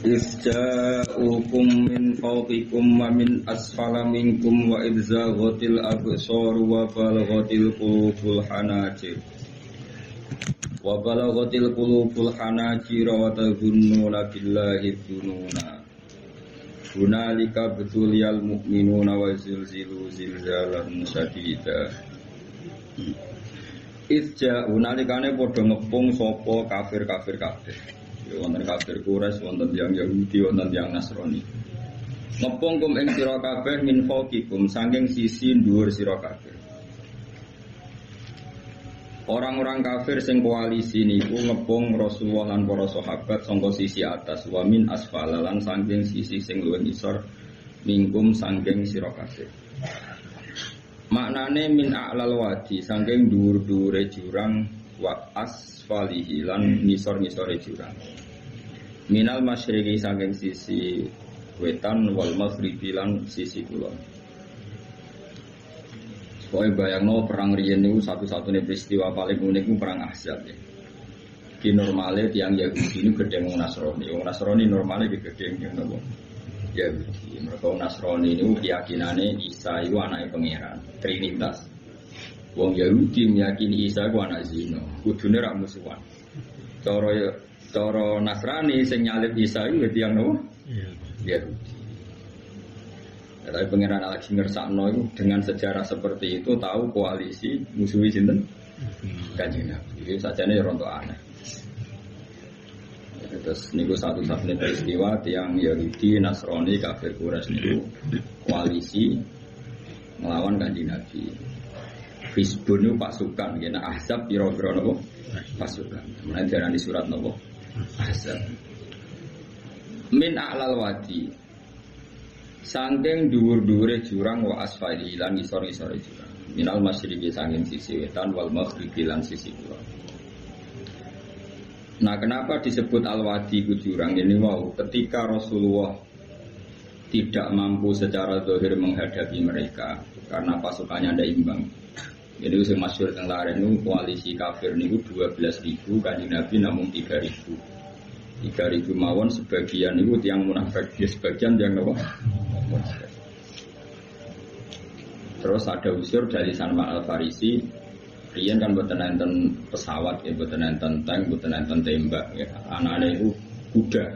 Isja'ukum min fawqikum wa min asfala minkum wa idzaghatil absar wa balaghatil qulubul hanajir wa tadhunnuna billahi dhununa hunalika butuliyal mu'minuna wa zilzilu zilzalan syadida. Isja'u nalikane padha ngepung sapa kafir-kafir kabeh. Wonten kafir Quraisy, wonten yang Yahudi, wonten yang Nasrani. Ngepung kum ing sira kabeh min fawqikum saking sisi dhuwur sira kabeh. Orang-orang kafir sing koalisi niku ngepung Rasulullah lan para sahabat saka sisi atas, wa min asfala lan saking sisi sing luwih ngisor mingkum saking sira kabeh. Maknane min a'lal wadi saking dhuwur-dhuwure jurang wa asfalihi lan ngisor-ngisore jurang. Minal masyriqi saking sisi wetan wal maghribi lan sisi kulon. Pokoke bayangno perang riyen niku satu-satunya peristiwa paling unik niku perang Ahzab ya. Ki normale tiyang Yahudi niku gedhe wong Nasrani. Wong Nasrani normale gedhe ngono. Yahudi. Mergo Nasrani niku keyakinane Isa iku anake pangeran, Trinitas. Wong Yahudi meyakini Isa iku anak zina, kudune ra musuhan. Cara Nasrani sing nyalib Isa iku tiyang nopo? Yahudi. Tapi pangeran lagi ngersakno itu dengan sejarah seperti itu tahu koalisi musuhi sinten? Kanjeng Nabi. Jadi sajane ya rontok aneh. Terus niku satu-satunya peristiwa tiang Yahudi, Nasrani, kafir Quraisy niku koalisi melawan Kanjeng Nabi. Hizbun niku pasukan, kena Ahzab pira-pira napa? Pasukan. Mulane diarani surat napa? Ahzab. Min a'lal wadi. Sangking dhuwur-dhuwure jurang wa asfali lan isor-isore jurang. Minal masyriqi sangking sisi wetan wal maghribi lan sisi kulon. Nah, kenapa disebut al-wadi ku jurang ini? Wow, ketika Rasulullah tidak mampu secara zahir menghadapi mereka karena pasukannya tidak imbang. Jadi yang masyhur teng laren niku koalisi kafir niku 12.000, Kanjeng Nabi namun 3.000. 3.000 mawon sebagian niku tiyang munafik, sebagian yang apa? Terus ada unsur dari Salman Al-Farisi. Riyen kan mboten enten pesawat, ya mboten enten tank, mboten enten tembak, ya. Anane iku kuda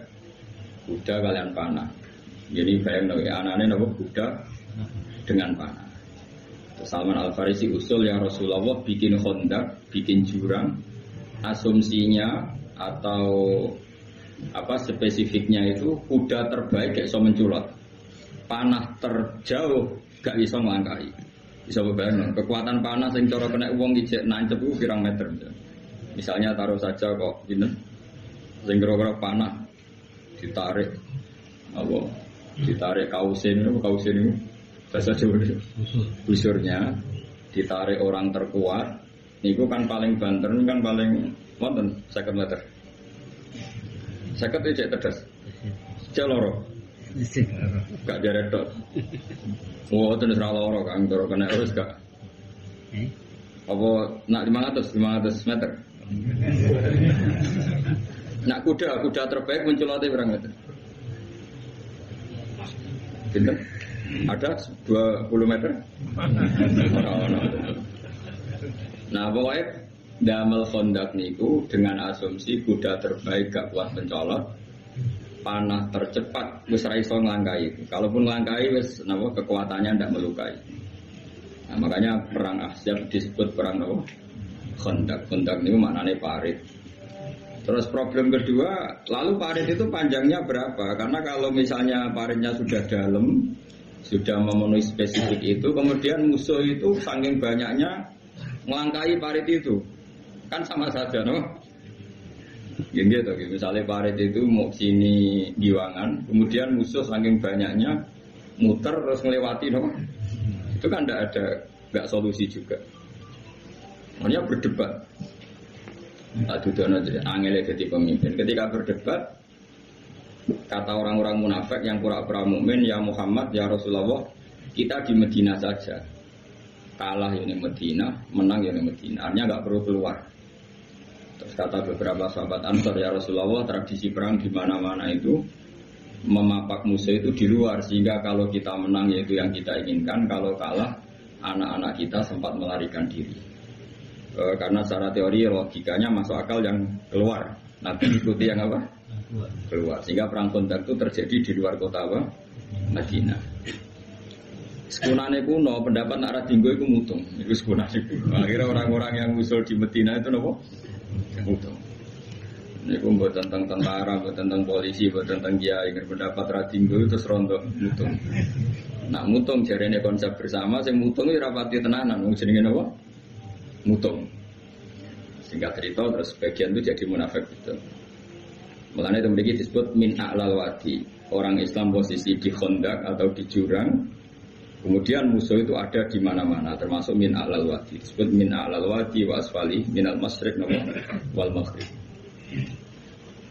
kalian panah. Jadi bayangno ya anane napa kuda dengan panah. Terus Salman Al-Farisi usul ya Rasulullah bikin khandaq, bikin jurang, asumsinya atau apa spesifiknya itu kuda terbaik gak iso menculot, panah terjauh gak iso nglangkai. Bisa bayangno kekuatan panah sing cara kena wong ijek nancep ku pirang meter. Misalnya taruh saja kok pinten sing kira-kira panah ditarik apa ditarik kausin itu bahasa Jawa busurnya ditarik orang terkuat niku kan paling banter kan paling wonten 50 meter. 50 ijek tedas. Jaloro. Gak jaret tok. Oh, terus ra loro kan karo kena terus gak. Apa nak 500 meter. Nak kuda terbaik menculote berapa meter? Pinten? Ada 20 meter? Nah, pokoknya damel khandaq niku dengan asumsi kuda terbaik gak kuat mencolot. Panah tercepat wis ra iso nglangkai. Kalaupun nglangkai wis napa kekuatannya ndak melukai. Nah, makanya perang Ahzab disebut perang napa? Khandaq. Khandaq niku maknane parit. Terus problem kedua, lalu parit itu panjangnya berapa? Karena kalau misalnya paritnya sudah dalam, sudah memenuhi spesifik itu, kemudian musuh itu saking banyaknya nglangkai parit itu. Kan sama saja, no? Gitu, misalnya parit itu mau sini giwangan, kemudian musuh saking banyaknya muter terus melewati, no? Itu kan nggak solusi juga. Makanya berdebat. Aduh, angel jadi pemimpin. Ketika berdebat, kata orang-orang munafik yang pura-pura mukmin, ya Muhammad, ya Rasulullah, kita di Medina saja. Kalah ya di Medina, menang ya di Medina. Artinya nggak perlu keluar. Terus kata beberapa sahabat Ansar, ya Rasulullah, tradisi perang di mana-mana itu memapak musuh itu di luar, sehingga kalau kita menang yaitu yang kita inginkan, kalau kalah anak-anak kita sempat melarikan diri. Karena secara teori logikanya masuk akal yang keluar, Nabi ikuti yang apa? Keluar. Sehingga perang Khandaq itu terjadi di luar kota apa? Madinah. Sekunane kuno pendapat nak radinggo itu mutung, itu sekunane kuno. Akhirnya orang-orang yang usul di Madinah itu nopo? Mutung. Ini pun buat tentang tentara, buat tentang polisi, buat tentang kiai. Pendapat radinggo itu serontok mutung. Nak mutung jarene konsep bersama, sing mutung itu rapati tenanan, mau jenenge nopo? Mutung. Singkat cerita terus bagian itu jadi munafik itu. Mulanya itu memiliki disebut min a'lal wadi. Orang Islam posisi di Khandaq atau di jurang. Kemudian musuh itu ada di mana-mana, termasuk min a'lal wadi. Disebut min a'lal wadi wa asfali minal masyriq wal maghrib.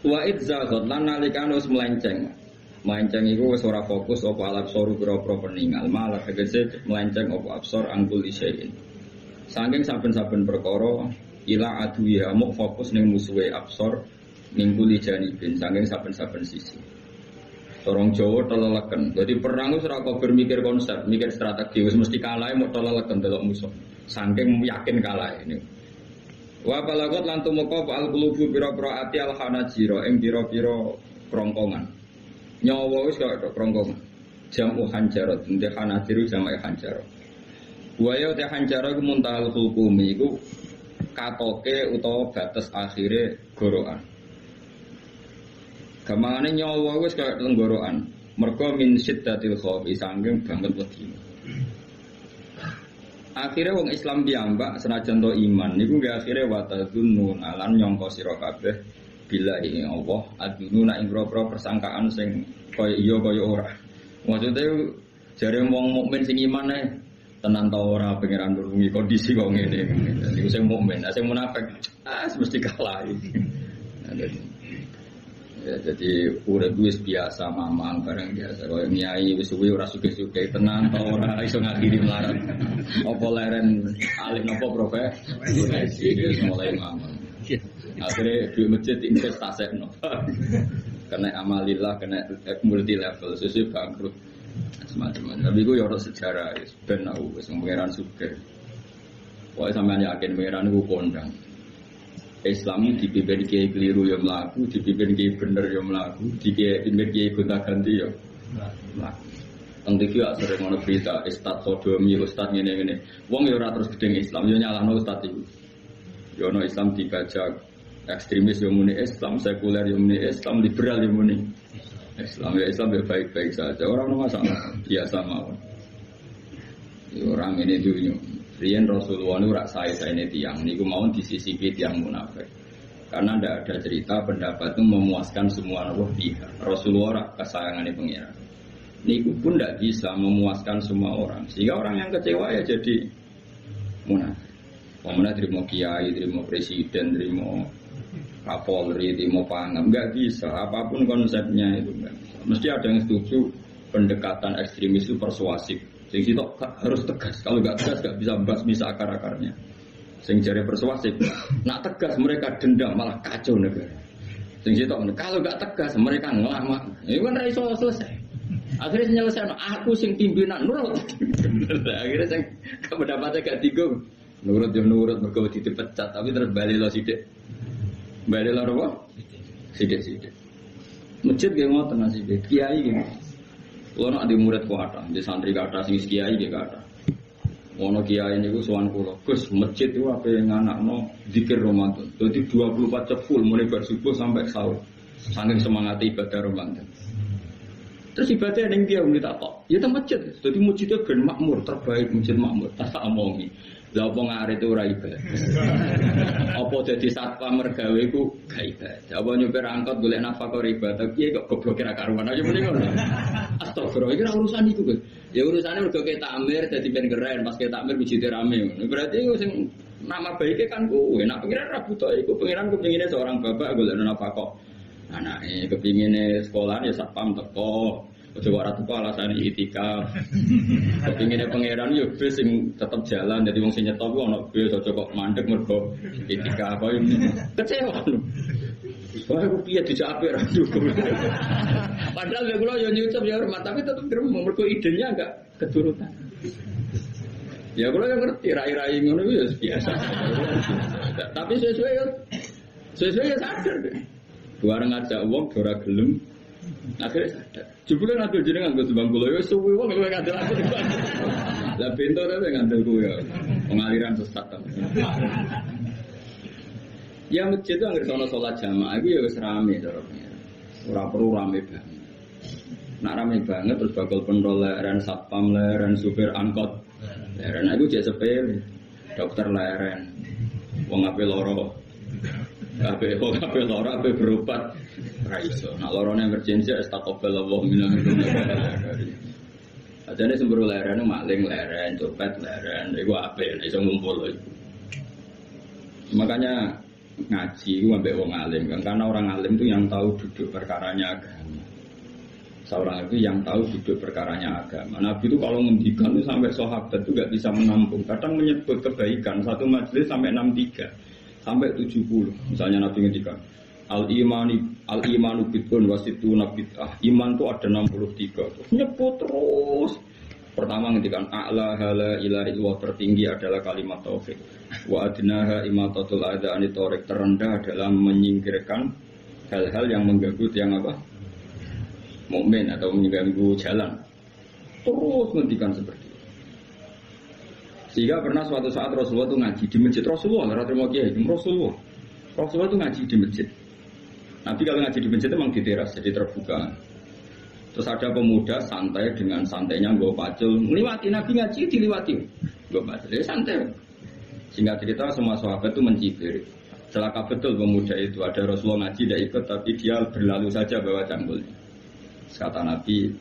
Wa idzaghot lan nalikan wis melenceng. Melenceng iku wis ora fokus apa alat soru pira-pira peninggal, malah tegese melenceng apa absor angkul isyai'in. Saking saben-saben perkara ila aduya muk fokus ning musuhe absor ning kuli janibin saking saben-saben sisi. Orang Jawa teleleken. Jadi perang itu ora kok bermikir konsep, mikir strategi, wis mesti kalah mau teleleken delok musuh. Saking yakin kalah ini. Wa balagot lan tumeka al qulubu pira-pira ati al hanajira ing pira-pira krongkongan. Nyawa wis kaya krongkongan. Jamu hanjarat, ndek hanajiru jamak hanjarat. Wa ya te hanjarat ku muntahal hukumi iku katoke utawa batas akhire gorokan. Gamane nyawa wis kaya tenggorokan. Mergo min syiddatil khaufi saking banget wedi. Akhire wong Islam piyambak senajan to iman niku nggih akhire watadzunun lan nyangka sira kabeh billahi Allah adununa ing boro persangkaan sing kaya iya kaya ora. Maksude jare wong mukmin sing iman ae tenan ta ora pengiran nulungi kondisi kok ngene. Niku sing mukmin, sing munafik mesti kalah iki. Ya, jadi urip wis biasa mamang barang biasa koyo nyai wis suwe ora sugih-sugih tenan ta ora iso ngakhiri melarat. Apa leren alim napa profesi mulai mamang. Akhirnya duit masjid investasekno. Kena amalillah, kena multi level sesuai bangkrut. Semacam-macam. Tapi gue ya orang sejarah ben aku wis pangeran sugih. Pokoke sampean yakin pangeran iku kondang. Islam dipimpin kiai keliru ya mlaku, dipimpin kiai bener ya mlaku, dipimpin kiai gonta-ganti ya mlaku. Teng TV sering ono berita ustaz sodomi, ustaz ngene-ngene. Wong ya ora terus gedeng Islam, ya nyalahno ustaz iku. Ya ono Islam dibaca ekstremis ya muni Islam, sekuler ya muni Islam, liberal ya muni Islam. Ya Islam ya baik-baik saja, orang ono masalah, biasa mawon. Ya orang ini dunya. Riyen Rasulullah itu rak saya ini tiang, niku mau disisipi tiang munafik. Karena tidak ada cerita pendapat itu memuaskan semua pihak. Rasulullah rak kesayangannya pengiran. Niku pun tidak bisa memuaskan semua orang, sehingga orang yang kecewa ya jadi munafik. Pemenang terima kiai, terima presiden, terima kapolri, terima pangam, nggak bisa. Apapun konsepnya itu nggak bisa. Mesti ada yang setuju pendekatan ekstremis itu persuasif. Sing sitok harus tegas. Kalau nggak tegas nggak bisa basmi akar-akarnya. Sing jari persuasif. Nak tegas mereka dendam malah kacau negara. Sing sitok kalau nggak tegas mereka ngelamak. Ini kan raiso selesai. Akhirnya nyelesaikan aku sing pimpinan nurut. Akhirnya sing pendapatnya gak tiga. Nurut ya nurut mergo dipecat tapi terus bali lo sithik. Bali lo apa? Sithik-sithik. Masjid ge ngoten nasibe. Kiai ge. Kulo nak di murid kuwata, di santri kata sing kiai ge kata. Ono kiai niku sowan kula, Gus, masjid itu ape nganakno zikir Ramadan. Dadi 24 jam full mulai bar subuh sampai sahur. Saking semangat ibadah Ramadan. Terus ibadah ning dia muni tak tok. Ya teng masjid. Dadi masjidnya ben makmur, terbaik masjid makmur. Tak omongi. Lah apa ngarep ora ibadah. Apa dadi satpam mergawe iku gak ibadah. Apa nyupir angkot golek nafkah ibadah, piye kok goblok ra karuan aja muni ngono. Astagfirullah, iki ora urusan iku, Gus. Ya urusane mergo ke takmir dadi ben keren, pas ke takmir bijite rame ngono. Berarti sing nama baike kan kuwe. Nek pengiran ra butuh iku, pengiran kepingine seorang bapak golek nafkah. Anake kepingine sekolah ya satpam teko. Ojo ora teko alasane itikaf. Kepingine pangeran yo bis sing tetep jalan dadi wong sing nyetop ku ono bis aja kok mandek mergo itikaf kaya kecewa lho. Wah, aku piye dijak apik ra dukung. Padahal ya kula yo nyucup ya hormat, tapi tetep gremeng mergo idenya enggak keturutan. Ya kula yang ngerti rai-rai ngono ya biasa. Tapi sesuai ya sadar deh. Bareng ngajak wong ora gelem. Akhirnya sadar. Jebule ngadul jenengan Gus Bang kula ya suwi wong luwih ngadul aku. Lah bento ta ngandel ku ya. Pengaliran sesat ta. Ya masjid itu anggere sono salat jamaah iku ya wis rame cara pengen. Ora perlu rame banget. Nak rame banget terus bakal pentol leren satpam leren supir angkot. Leren iku jek sepele. Dokter leren. Wong ape loro. Ape loro ape berobat. Ora iso. Nak lorone emergensi astagfirullah minna. Ajane semburu leren maling leren, copet leren, iku ape iso ngumpul iku. Makanya ngaji itu sampai wong alim kan, karena orang alim itu yang tahu duduk perkaranya agama. Seorang itu yang tahu duduk perkaranya agama. Nabi itu kalau ngendikan itu sampai sahabat itu nggak bisa menampung. Kadang menyebut kebaikan satu majelis sampai 63 sampai 70. Misalnya Nabi ngendikan al imanu bid'un wasituna bid'ah. Iman itu ada 63. Nyebut terus. Pertama ngendikan a'la hala ilaha illallah, tertinggi adalah kalimat tauhid. Wa adnaha imatatul adza anit thoriq, terendah adalah menyingkirkan hal-hal yang mengganggu yang apa? Mukmin atau mengganggu jalan. Terus ngendikan seperti itu. Sehingga pernah suatu saat Rasulullah itu ngaji di masjid. Rasulullah terima kiai Rasulullah itu ngaji di masjid. Nabi kalau ngaji di masjid itu memang di teras, jadi terbuka. Terus ada pemuda santai dengan santainya nggo pacul, ngliwati Nabi ngaji diliwati. Nggo pacul, ya santai. Singkat cerita semua sahabat itu mencibir. Celaka betul pemuda itu, ada Rasulullah ngaji tidak ikut tapi dia berlalu saja bawa cangkulnya. Kata Nabi,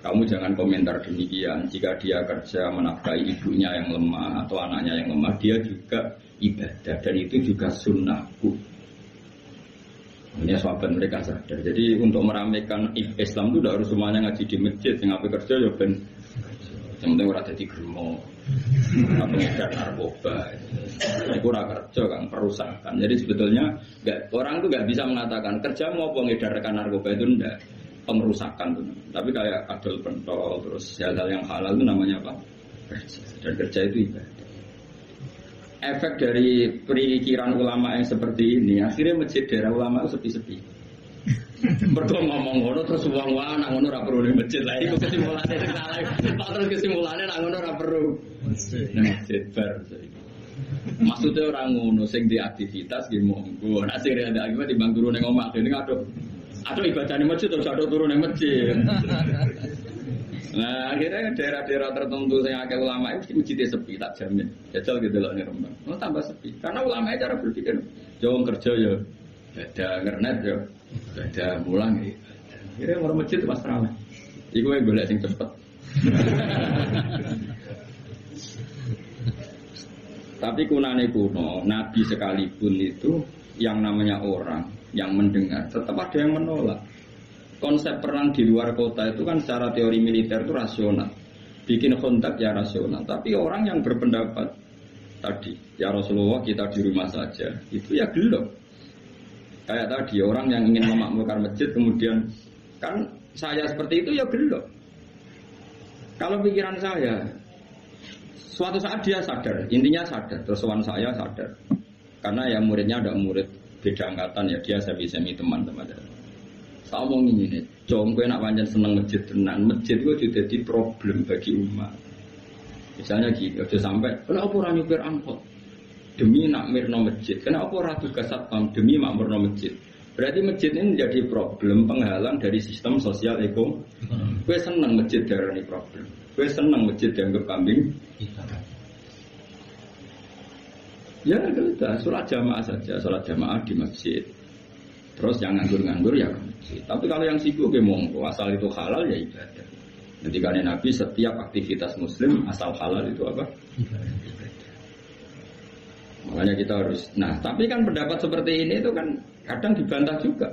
kamu jangan komentar demikian. Jika dia kerja menafkahi ibunya yang lemah atau anaknya yang lemah, dia juga ibadah dan itu juga sunnahku. Ini sahabat mereka sadar. Jadi untuk meramaikan Islam itu tidak harus semuanya ngaji di masjid. Yang apa kerja ya ben. Yang penting orang jadi germo. Apa ngedar narkoba. Itu orang kerja kan perusahaan. Jadi sebetulnya orang itu nggak bisa mengatakan kerja mau ngedar narkoba itu enggak. Pengerusakan itu. Tapi kayak adol pentol terus hal-hal yang halal itu namanya apa? Kerja. Dan kerja itu ibadah. Efek dari perikiran ulama yang seperti ini, akhirnya masjid daerah ulama itu sepi-sepi. Mereka ngomong ngono terus uang anak ngono ora perlu di masjid lah. Itu kesimpulannya salah. Terus kesimpulannya nak ngono ora perlu. Masjid bar. Maksudnya orang ngono sing di aktivitas ki monggo. Nek sing ada akibat di bang turu ning omah dene aduh ibadah ning masjid terus aduh turu ning masjid. Nah akhirnya daerah-daerah tertentu yang akeh ulama itu masjidnya sepi, tak jamin. Jajal gitu loh nih Rembang. Mau tambah sepi, karena ulama itu cara berpikir. Jauh kerja ya, ada ngernet ya, ada mulang ya. Akhirnya orang masjid itu pas ramai. Iku yang boleh sing cepet. Tapi kunane kuno, Nabi sekalipun itu yang namanya orang yang mendengar, tetap ada yang menolak. Konsep perang di luar kota itu kan secara teori militer itu rasional. Bikin kontak ya rasional. Tapi orang yang berpendapat tadi, ya Rasulullah kita di rumah saja, itu ya gelap. Kayak tadi orang yang ingin memakmurkan masjid kemudian kan saya seperti itu ya gelap. Kalau pikiran saya, suatu saat dia sadar, intinya sadar, terus saya sadar. Karena ya muridnya ada murid beda angkatan ya, dia semi-semi teman-teman. Saya ngomong ini, jom gue nak panjang seneng masjid tenan, masjid itu jadi problem bagi umat. Misalnya gitu, udah sampai, kenapa orang nyupir angkot demi nak mirno masjid, kenapa orang tugas satpam demi makmurno masjid. Berarti masjid ini menjadi problem penghalang dari sistem sosial ekonomi. Gue seneng masjid dari problem, gue seneng masjid dianggap kambing. Ya udah, sholat jamaah saja, sholat jamaah di masjid. Terus yang nganggur-nganggur ya masjid. Tapi kalau yang sibuk ya monggo, asal itu halal ya ibadah. Jadi karena Nabi setiap aktivitas Muslim asal halal itu apa? Ibadah. Makanya kita harus. Nah, tapi kan pendapat seperti ini itu kan kadang dibantah juga.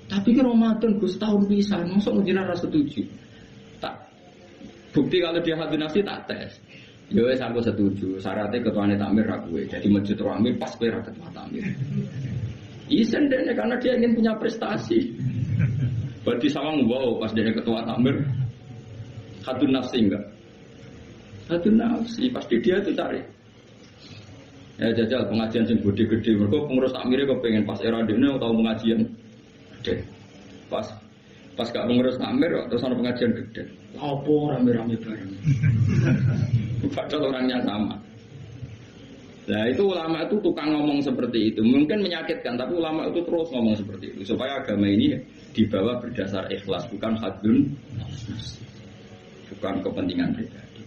Tapi ke Ramadan Gus tahun bisa, masuk ngejiran rasa setuju. Tak. Bukti kalau dia hati nafsi tak tes. Ya wes aku setuju. Syaratnya ketuanya takmir ra kowe. Jadi masjid ramai pas kowe ra ketua takmir. Isen deh karena dia ingin punya prestasi. Berarti sama wow pas dia ketua takmir. Hatun nafsi enggak? Hatun nafsi pasti dia itu cari. Ya jajal pengajian sing gede-gede. Mereka pengurus takmirnya kok pengen pas era dene tahu pengajian gede. Pas gak pengurus takmir terus ada pengajian gede. Apa rame-rame bareng. Padahal orangnya sama. Nah itu ulama itu tukang ngomong seperti itu. Mungkin menyakitkan, tapi ulama itu terus ngomong seperti itu supaya agama ini dibawa berdasar ikhlas, bukan hadun, bukan kepentingan pribadi.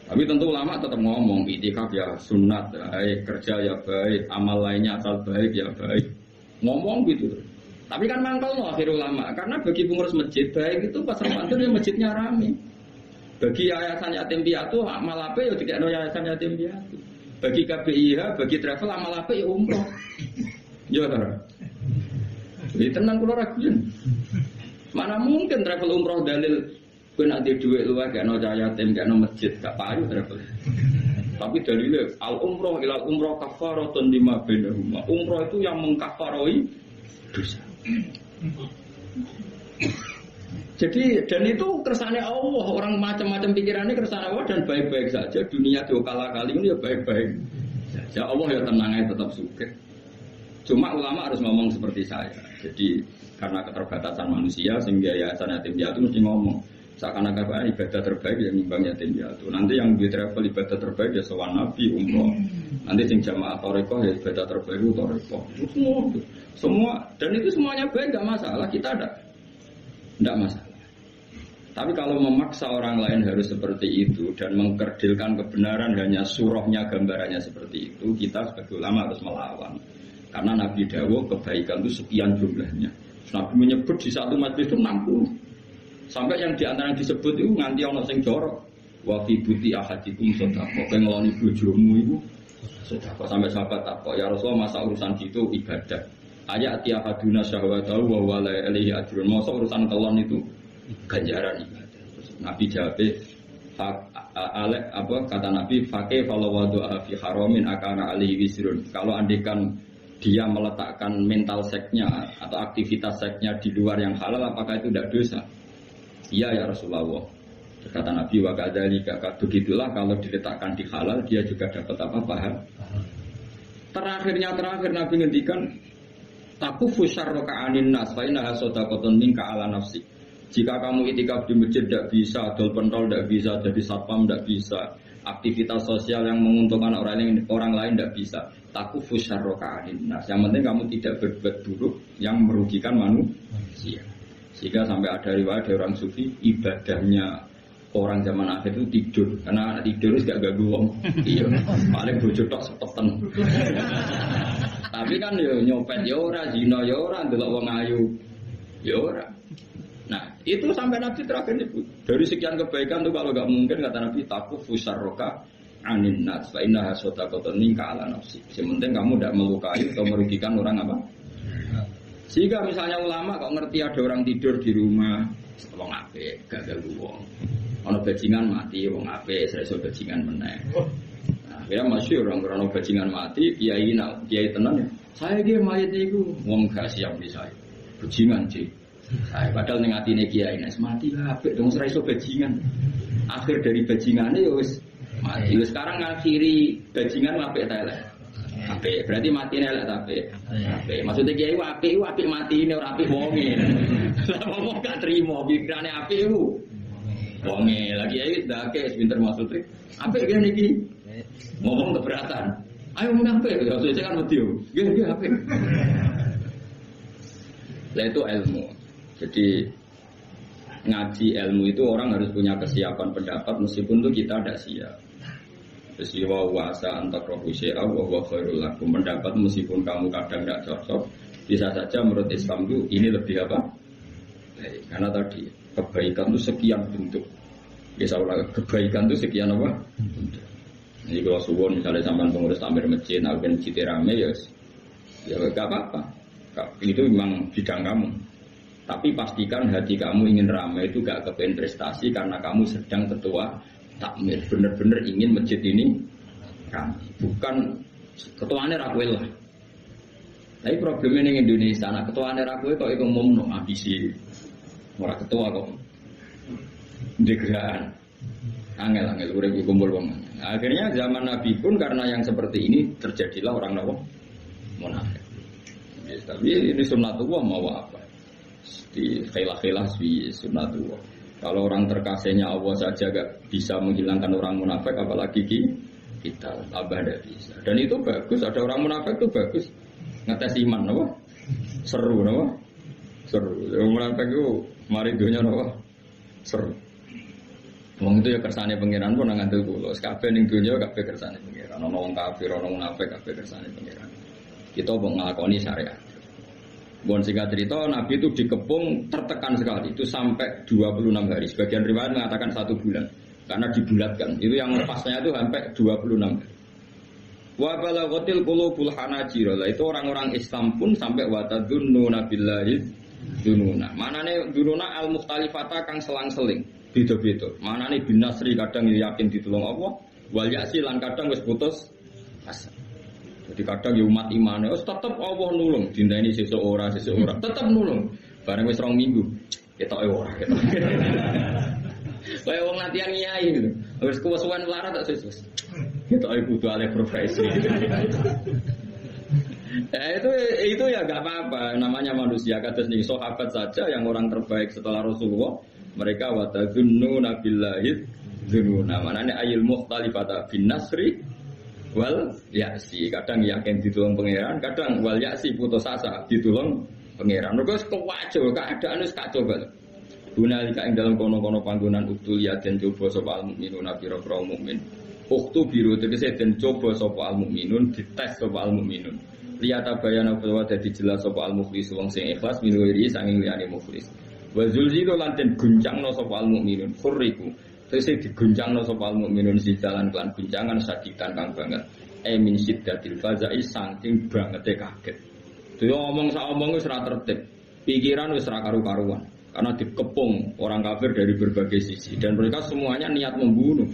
Tapi tentu ulama tetap ngomong itikaf ya sunat, baik kerja ya baik, amal lainnya asal baik ya baik. Ngomong gitu. Tapi kan mangkal no akhir ulama, karena bagi pengurus masjid baik itu pas Ramadan ya masjidnya rame. Bagi yayasan yatim piatu amal apa ya tidak ada yayasan yatim piatu. Bagi KBIH, bagi travel amal apa ya umroh. Ya kan. Jadi tenang kula raguan. Mana mungkin travel umroh dalil kowe nek duwe luwih gak ono yatim, gak ono masjid, gak payu travel. Tapi dalilnya al umroh ilal umroh kafaratun lima bainahuma. Umroh itu yang mengkafaroi dosa. Jadi dan itu kersane Allah, orang macam-macam pikirannya kersane Allah dan baik-baik saja. Dunia kala-kali ini ya baik-baik saja. Allah ya tenang aja tetap suka. Cuma ulama harus ngomong seperti saya. Jadi karena keterbatasan manusia sehingga yayasan yatim piatu mesti ngomong seakan-akan ibadah terbaik yang nimbang yatim piatu. Nanti yang di travel ibadah terbaik ya sowan nabi umroh. Nanti sing jamaah tarekoh ya ibadah terbaik itu tarekoh. Semua dan itu semuanya baik nggak masalah, kita tidak masalah. Tapi kalau memaksa orang lain harus seperti itu dan mengkerdilkan kebenaran hanya surahnya gambarannya seperti itu, kita sebagai ulama harus melawan. Karena Nabi dawuh kebaikan itu sekian jumlahnya. Nabi menyebut di satu majlis itu 60. Sampai yang diantara yang disebut itu nganti ana sing jorok. Wa fi buti ahadikum sedekah. Kowe ngeloni bojomu iku sedekah. Sampai sahabat takok, ya Rasulullah masa urusan gitu ibadah. Ayat tiahaduna syahwatahu wa wala alaihi ajrun. Masa urusan kelon itu ganjaran ibadah. Nabi jawab, kata Nabi, fakih kalau wadu'a fi haramin akana alaihi wisrun. Kalau andikan dia meletakkan mental seknya atau aktivitas seknya di luar yang halal, apakah itu tidak dosa? Iya ya Rasulullah. Kata Nabi, wa kadzalika begitulah kalau diletakkan di halal dia juga dapat apa paham. Terakhir Nabi ngendikan takufu syarraka anin nas fa innaha sadaqatun minka ala nafsi. Jika kamu itikaf di masjid tidak bisa, dol pentol tidak bisa, jadi satpam tidak bisa, aktivitas sosial yang menguntungkan orang lain tidak bisa. Takufu syarraka anin nas. Yang penting kamu tidak berbuat buruk yang merugikan manusia. Sehingga sampai ada riwayat dari orang sufi ibadahnya orang zaman akhir itu tidur, karena anak tidur itu gak ganggu wong. Iya, paling bojo tok sepetan. Tapi kan yo nyopet yo ora, zina yo ora, ndelok wong ayu yo ora. Nah, itu sampai Nabi terakhir nyebut. Dari sekian kebaikan tuh kalau gak mungkin kata Nabi takufu syarraka anin nas fa innaha sadaqatun minka ala nafsi. Sementing kamu tidak melukai atau merugikan orang apa? Sehingga misalnya ulama kok ngerti ada orang tidur di rumah, wong apik, gak ganggu wong. Ono bajingan mati, wong apik, iso bajingan meneh. Nah, ya masih orang krono bajingan mati, kiai tenan ya. Saya ki mayit niku wong gak siap bisa. Bajingan sih. Saya padahal ning atine kiai nek mati apik dong ora iso bajingan. Akhir dari bajingane ya wis mati. Wis sekarang ngakhiri bajingan apik ta elek. Apik, berarti mati elek ta apik. Apik. Maksudnya kiai apik mati ini ora apik wonge. Lah wong gak trimo pikirane apik iku. Wonge lagi ae ndake pinter maksud trik. Apik kene iki. Ngomong keberatan. Ayo menapik, ya saya kan wedi yo. Nggih apik. Lah itu ilmu. Jadi ngaji ilmu itu orang harus punya kesiapan pendapat meskipun itu kita tidak siap. Jadi wasa antar profesia wa khairul lakum, pendapat meskipun kamu kadang tidak cocok, bisa saja menurut Islam itu ini lebih apa? Karena tadi kebaikan itu sekian bentuk. Bisa kebaikan itu sekian apa? Bentuk. Jadi kalau suwon misalnya sampai pengurus takmir masjid, agen masjid rame ya gak apa-apa. Itu memang bidang kamu. Tapi pastikan hati kamu ingin ramai itu gak kepengen prestasi karena kamu sedang ketua takmir. Bener-bener ingin masjid ini ramai. Bukan ketuanya rakwil lah. Tapi problemnya ning Indonesia, anak ketuane ra kowe kok iku ngomongno ambisi. Ora ketua kok. Degraan. Angel-angel urip kumpul wong. Akhirnya zaman Nabi pun karena yang seperti ini terjadilah orang nawa munafik. Ya, tapi ini sunnatullah mau apa? Di khilaf-khilaf di sunnatullah. Kalau orang terkasihnya Allah saja gak bisa menghilangkan orang munafik, apalagi kita tambah tidak bisa. Dan itu bagus. Ada orang munafik itu bagus. Ngetes iman, apa? Seru, apa? Seru. Orang munafik itu mari dunia, apa? Seru. Wong itu ya kersane pangeran pun nang ngandel kula. Kabeh ning donya kabeh kersane pangeran. Ana wong kafir, ana munafik kabeh kersane pangeran. Kita mau nglakoni syariat. Bon singkat cerita Nabi itu dikepung tertekan sekali. Itu sampai 26 hari. Sebagian riwayat mengatakan 1 bulan. Karena dibulatkan. Itu yang lepasnya itu sampai 26 hari. Wa balaghatil qulubul hanajir. Itu orang-orang Islam pun sampai wa tadzunnuna billahi dzununa. Manane dzununa al-mukhtalifata kang selang-seling. Beda-beda. Manane bin Nasri kadang yakin ditulung Allah, wal ya'si lan kadang wis putus asa. Jadi kadang ya umat imane wis tetep Allah nulung, dinteni sesuk ora tetep nulung. Bareng wis 2 minggu, ketoke ora ketok. Kayak wong latihan nyai gitu. Wis kuwesuan larat tak sesuk. Ketoke kudu alih profesi. Itu ya gak apa-apa, namanya manusia. Kados nih sahabat saja yang orang terbaik setelah Rasulullah, mereka watadzunnu billahi dzununa. Manane ayil mukhtalifata bin nasri wal ya'si. Kadang yakin ditulung pangeran, kadang wal ya'si putus asa ditulung pangeran. Mergo kewajo keadaan wis kacau banget. Gunalika ing dalam kono-kono panggonan uktul ya den coba sapa al mukminuna pira-pira mukmin. Uktu biru tegese den coba sapa al mukminun, dites sapa al mukminun. Liyata bayana bahwa dadi jelas sapa al mukhlis wong sing ikhlas minuwiri sanging liyane mukhlis. Wa zulzilu lan den guncangno sapa al mukminun furiku. Tegese diguncangno sapa al mukminun si jalan kelan guncangan sadikan kang banget. Min siddatil fazai saking bangete kaget. Dhewe ngomong sak omong wis ora tertib. Pikiran wis ora karu-karuan. Karena dikepung orang kafir dari berbagai sisi dan mereka semuanya niat membunuh.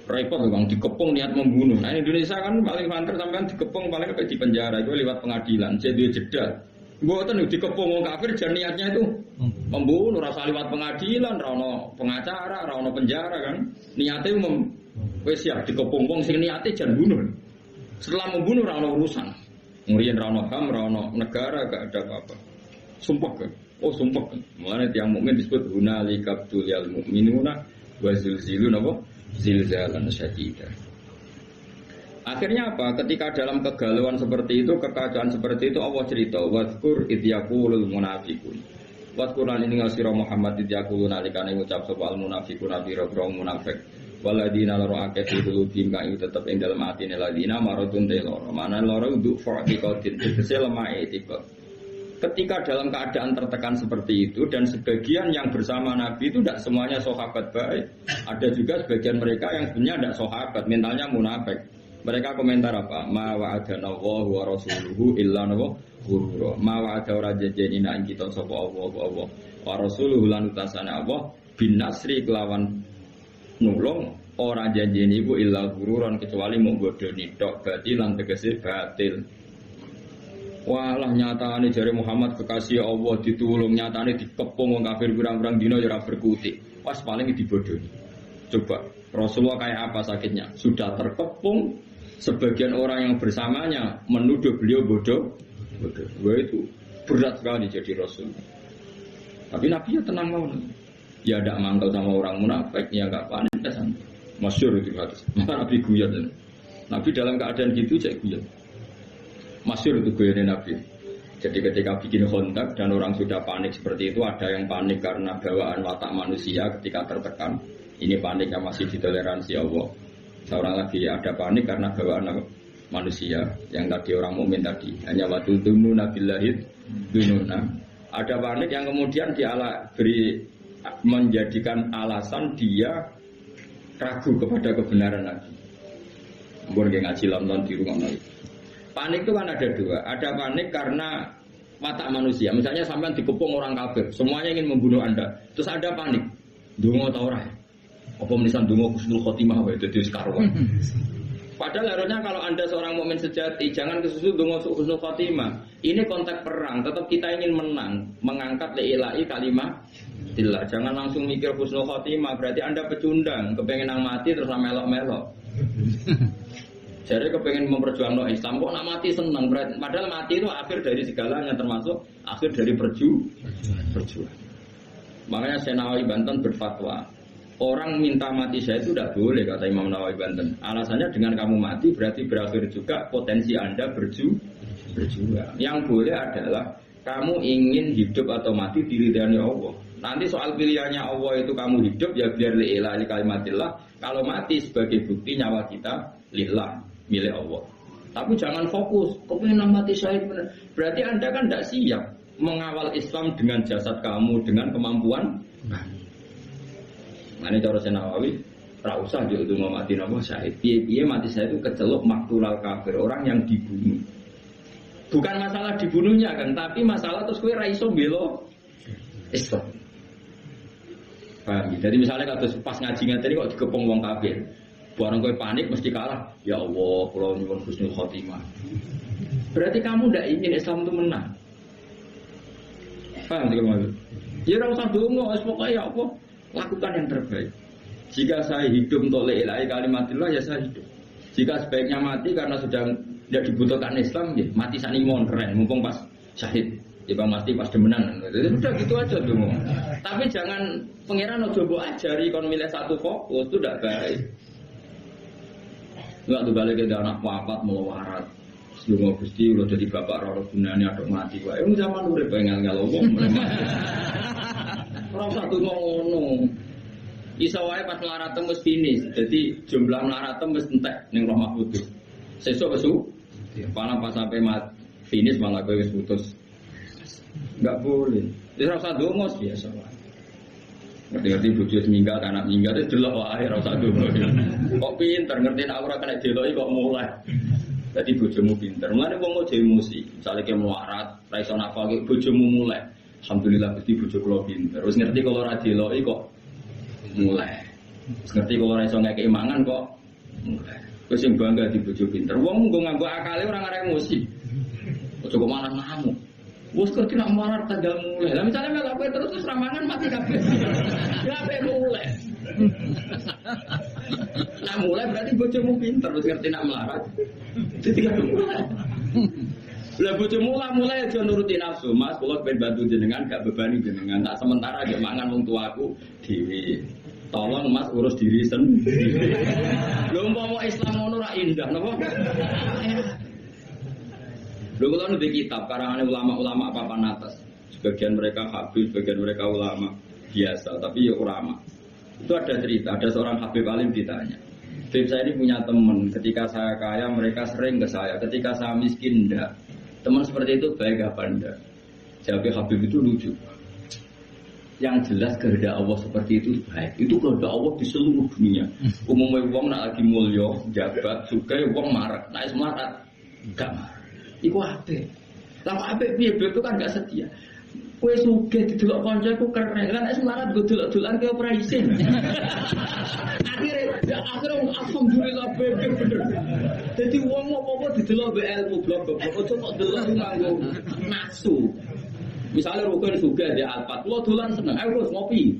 Repot bang, dikepung niat membunuh. Nah Indonesia kan paling banter sampean dikepung paling kayak di penjara itu lewat pengadilan. Jadi jeda. Buatan dikepung orang kafir dan niatnya itu membunuh. Rasa lewat pengadilan, rano pengacara, rano penjara kan. Niatnya wes ya dikepung wong sing niatnya jangan bunuh. Setelah membunuh rano urusan. Kemudian rano ham, rano negara gak ada apa-apa. Sumpah kan. Oh sumpah kan. Mulanya tiang mukmin disebut hunalika tuliyal mukminuna wa zulzilun apa? Zilzalan syadida. Akhirnya apa? Ketika dalam kegalauan seperti itu, kekacauan seperti itu Allah cerita, wadhkur idh yaqulul munafiqun. Wadhkuran ini ngasira Muhammad idh yaqulun nalikane ngucap sapa al munafiqun biro munafik. Waladina loro akeh qulubihim kang tetep ing dalem atine ladina maradun te loro. Mana loro nduk fa'tiqatin tegese lemah etika. Ketika dalam keadaan tertekan seperti itu dan sebagian yang bersama Nabi itu tidak semuanya sahabat baik. Ada juga sebagian mereka yang sebenarnya tidak sahabat, mentalnya munafik. Mereka komentar apa? Ma wa'adana Allahu wa rasuluhu illa ghurura. Ma wa'ada ora janjenina ing kita sapa Allah wa rasuluhu lan utasane Allah bin nasri kelawan nulung ora janjeni iku illa ghururan kecuali mung bodoni tok berarti lan tegese batil. Walah nyatane jare Muhammad kekasih Allah ditulung nyatane dikepung wong kafir pirang-pirang dina ya ora berkutik. Pas paling dibodohi. Coba Rasulullah kayak apa sakitnya? Sudah terkepung, sebagian orang yang bersamanya menuduh beliau bodoh. Wah itu berat sekali jadi Rasul. Tapi Nabi ya tenang mau. Ya tidak mangkal sama orang munafik, ya enggak panik kesan. Masyhur itu hadis. Nabi guyon. Nabi dalam keadaan gitu cek guyon. Masyhur itu guyonnya Nabi. Jadi ketika bikin kontak dan orang sudah panik seperti itu, ada yang panik karena bawaan watak manusia ketika tertekan. Ini panik yang masih ditoleransi Allah. Seorang lagi ada panik karena bawaan manusia yang tadi orang mukmin tadi. Hanya waktu dunu nabilahid dununa. Ada panik yang kemudian beri menjadikan alasan dia ragu kepada kebenaran Nabi. Mungkin ngaji nonton di rumah Nabi. Panik itu kan ada dua. Ada panik karena watak manusia. Misalnya sampai dikepung orang kafir, semuanya ingin membunuh Anda. Terus ada panik. Dungo atau ora? Apa menisan dungo husnul khotimah wae dadi sekaruan. Padahal harusnya kalau Anda seorang mukmin sejati, jangan kesusu dengan husnul khotimah. Ini konteks perang, tetap kita ingin menang, mengangkat li'ilai kalimah tillah. Jangan langsung mikir husnul khotimah, berarti Anda pecundang, kepengen nang mati terus melok-melok. Jadi kepengen memperjuangkan Islam, kok nak mati senang, padahal mati itu akhir dari segalanya, termasuk akhir dari perjuangan. Makanya Syekh Nawawi Banten berfatwa, orang minta mati saya itu tidak boleh, kata Imam Nawawi Banten. Alasannya dengan kamu mati berarti berakhir juga potensi Anda berjuang. Yang boleh adalah kamu ingin hidup atau mati diridhani Allah. Nanti soal pilihannya Allah itu kamu hidup ya biar li'illah li kalimatillah. Kalau mati sebagai bukti nyawa kita lillah, milik Allah. Tapi jangan fokus, kepengen mati syahid benar. Berarti Anda kan tidak siap mengawal Islam dengan jasad kamu, dengan kemampuan. Ini cara Syekh Nawawi, ra usah yo ndonga mati napa syahid. Piye-piye mati syahid itu keceluk maktulal kafir, orang yang dibunuh. Bukan masalah dibunuhnya kan, tapi masalah terus kowe ra iso bela Islam. Paham? Jadi misalnya kalau pas ngaji ngene kok digepung wong kafir. Barang kowe panik mesti kalah. Ya Allah, kula nyuwun husnul khotimah. Berarti kamu ndak ingin Islam itu menang. Paham tidak maksud? Ya ora usah ndonga, wis pokoke ya apa? Lakukan yang terbaik. Jika saya hidup untuk li'ilai kalimatillah ya saya hidup. Jika sebaiknya mati karena sudah tidak dibutuhkan Islam, ya mati sanimon keren. Mumpung pas syahid, ya mati pas demenan. Jadi udah gitu aja dong. Tapi jangan pangeran ojo mbok ajari kon milih satu fokus itu tidak baik. Enggak tuh balik ke anak papat melawarat. Sebelum Gusti udah jadi bapak roro gunane aduk mati wae. Wong zaman urip ngel-ngel wong. Orang satu ngono. Iso wae pas melarat tembus finish. Jadi jumlah melarat tembus entek ning Roh Mahfud. Sesuk wesu. Malah pas sampai finish malah kowe wis putus. Enggak boleh. Wis ora usah ndonga biasa wae. Ngerti-ngerti bojo minggat, anak minggat itu delok wae ora usah ndonga. Kok pinter ngerti nek ora kena deloki kok mulai. Jadi bojomu pinter. Mulane wong ojo emosi. Misale ke melarat, ra iso nafal bojomu mulai. Alhamdulillah Gusti bojo kula pinter. Wis ngerti kalau ora deloki kok mulai. Wis ngerti kalau ora iso ngekeki mangan kok mulai. Wis sing bangga di bojo pinter. Wong nggo nganggo akale ora ngarep emosi. Ojo kok malah ngamuk. Wes kok tidak marah tanggal mulai. Lah misalnya melok kowe terus ramangan mati kabeh. Ya ape mulai. Nak mulai berarti bojomu pinter wis ngerti nak melarat. Jadi kan mulai. Lah bojomu mulai aja nuruti nafsu. Mas kula ben bantu jenengan gak bebani jenengan. Tak sementara aja mangan wong tuaku dhewe. Tolong Mas urus diri sendiri. Lho umpama Islam ngono ra indah napa? Lho kula nu di kitab karangan ulama-ulama papan atas. Sebagian mereka habib, sebagian mereka ulama biasa, tapi ya ulama. Itu ada cerita, ada seorang habib alim ditanya. Habib saya ini punya teman, ketika saya kaya mereka sering ke saya, ketika saya miskin enggak. Teman seperti itu baik apa enggak? Jawab Habib itu lucu. Yang jelas kehendak Allah seperti itu baik. Itu kehendak Allah di seluruh dunia. Umumnya wong nak lagi mulya, jabat, sugih wong marek, nek semarat enggak marek. Iku apik. Lah apik piye itu kan enggak setia. Kowe sugih didelok kancaku keren. Lah nek semarat go delok-delokan ke ora isin. Akhire alhamdulillah bener. Dadi wong apa-apa didelok mbek ilmu blok-blok. Ojo kok delok nganggo nafsu. Misalnya rukun sugih di Alphard, lo dolan seneng, ayo terus ngopi.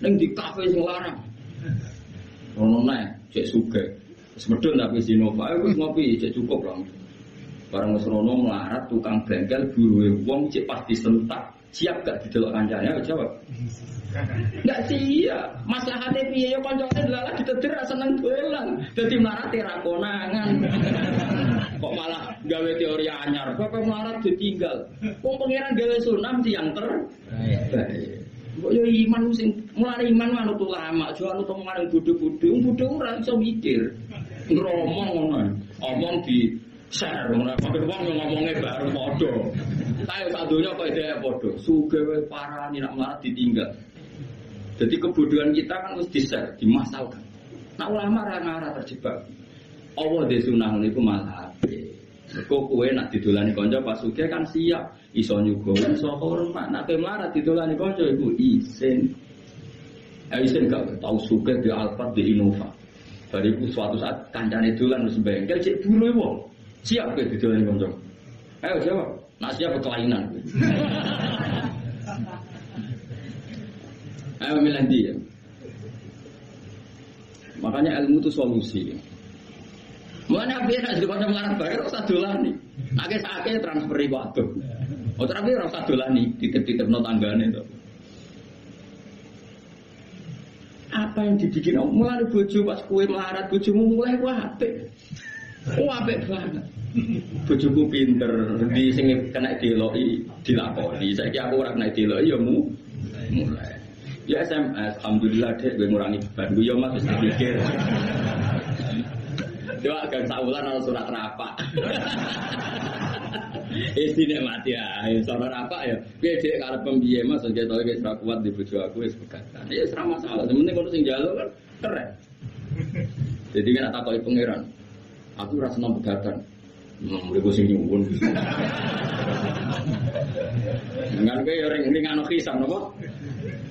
Ning di kafe sing larang. Ono neh, cek sugih. Semedun tapi Sinova, ayo ngopi, cek cukup lah. Barang wis rono melarat tukang bengkel buruhe wong cek pas disentak. Siap gak didelok kancane? Ayo jawab. Enggak siap. Maslahate piye yo kancane delalah ditedir seneng dolan. Dadi melarat ra konangan. Kok malah gawe teori anyar. Kok melarat ditinggal. Wong pangeran gawe sunam tiyang terbaik. Kok yo iman sing mulane iman manut ulama, aja anut omongan bodho-bodho. Wong bodho ora iso mikir. Ngromong ngono. Omong di share ora kabeh wong ngomongnya bareng padha. Tayo sak donya kok ide padha. Sugih wae parani nak melarat ditinggal. Jadi kebodohan kita kan mesti di-share, dimasalkan. Nah ulama ra terjebak. Allah de sunah niku malah apik. Kok kowe nak didolani kanca pas sugih kan siap iso nyugo iso hormat. Nek melarat didolani kanca iku isin. Isin gak tau sugih di Alphard di Innova. Bariku suatu saat kancane dolan wis bengkel cek buru wong. Siap kowe didolani kanca. Ayo jawab. Nak siap kelainan. Ayo milih dia. Makanya ilmu itu solusi. Mulane ape nek jadi kanca ngarep bae ora usah dolani. Akeh-akeh transfer iku adoh. Oh tapi ora usah dolani, titip-titipno tanggane to. Apa yang dibikin mulai bojo pas kue melarat bojomu mulai apik. Oh apik banget. Bojoku pinter, di sing kena diloki dilakoni. Saiki aku ora kena diloki ya mulai. Ya SMS, alhamdulillah dek gue ngurangi beban gue ya mas wis mikir. Coba agak saulan ana surat rapak. Istine mati ya, surat rapak ya. Piye dek karep pembiye mas ketok iki ora kuat di bojo aku wis pegatan. Ya ora masalah, penting kono sing njaluk kan keren. Jadi kan tak takoki pangeran. Aku ora seneng pegatan. Mereka sing nyuwun. Dengan kayak ring anu kisah napa?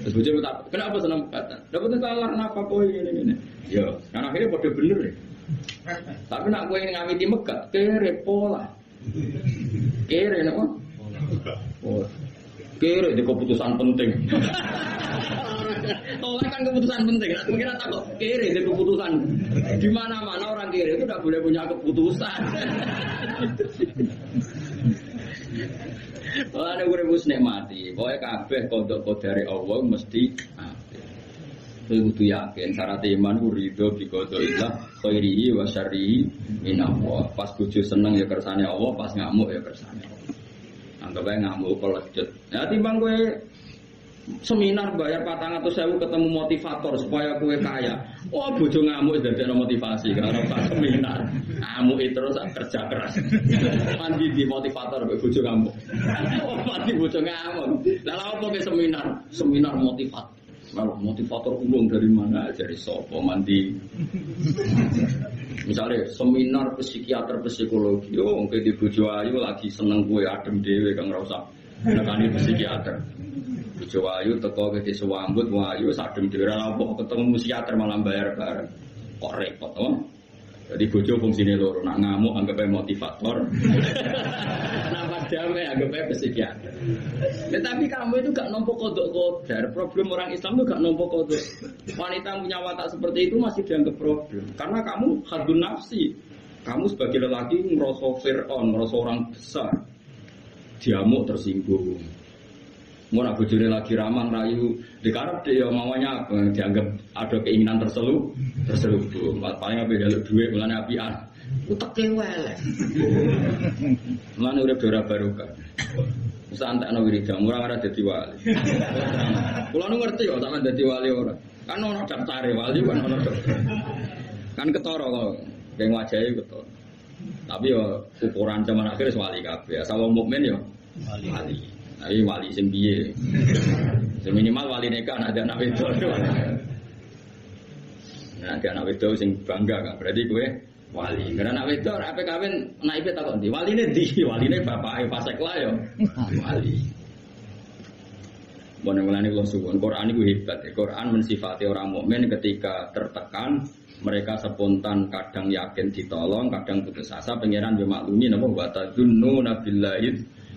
Terus bojo tak, kenapa seneng pegatan? Dapat salah napa kowe ngene-ngene. Ya, kan akhirnya padha bener ya. Tapi nak kowe ngawiti megat, kere pola. Kere napa? Pola. Kere di keputusan penting. Oh kan keputusan penting. Nah, kira tak kok kere di keputusan. Di mana-mana orang kere itu tidak boleh punya keputusan. Oh ada urip wis nikmati. Pokoke kabeh kodok dari Allah mesti apik. Kowe kudu yakin syarat iman ku ridho bi qadaillah khairihi wa syarrihi min Allah. Pas bojo seneng ya kersane Allah, pas ngamuk ya kersane Allah. Anggap aja ngamuk pelejut. Ya timbang kowe seminar bayar 400.000 ketemu motivator supaya kowe kaya. Oh bojo ngamuk dadekno motivasi karena pas seminar. Ngamuk terus kerja keras. Mandi di motivator mbek bojo ngamuk. Oh mandi bojo ngamuk. Lah lha opo ke seminar? Seminar motivator. Kalau motivator ulung dari mana? Dari sopo mandi. Misalnya seminar psikiater psikologi, oh mungkin di bojo ayu lagi seneng kue adem dewe kang rasa nekani psikiater. Bojo ayu teko ke sewambut ayu adem dewe ora apa ketemu psikiater malah bayar bareng. Kok repot to? Jadi bojo fungsine loro, nak ngamuk anggap motivator. Kenapa damai anggap psikiater. Tetapi kamu itu gak nampak kodok kodar. Problem orang Islam itu gak nampak kodok. Wanita punya watak seperti itu masih dianggap problem. Karena kamu hadun nafsi. Kamu sebagai lelaki ngerasa Fir'aun, ngerasa orang besar. Diamuk tersinggung. Mau nak bojone lagi ramah rayu dikarep dia maunya apa? Dianggap ada keinginan terselubung. Paling apa jaluk duit mulane apian. Uteke welek. Mulane urip ora barokah. Wis antekno wiridan ora ora dadi wali. Kula nu ngerti kok sampean dadi wali ora. Kan ono daftare wali kan ono daftar. Kan ketara kok geng wajahe ketara. Tapi yo ukuran zaman akhir wali kabeh. Asal wong mukmin yo wali. Tapi wali sing piye? Minimal wali nikah ada anak wedok. Nah, ada anak wedok sing bangga kan. Berarti kowe wali. Karena anak wedok ape kawin naibe takon ndi? Waline ndi? Waline bapake pasek lah yo. Wali. Mulane kula suwun Quran iku hebat. Quran mensifati orang mukmin ketika tertekan mereka spontan kadang yakin ditolong, kadang putus asa. Pangeran yo maklumi napa wa tadzunnu billahi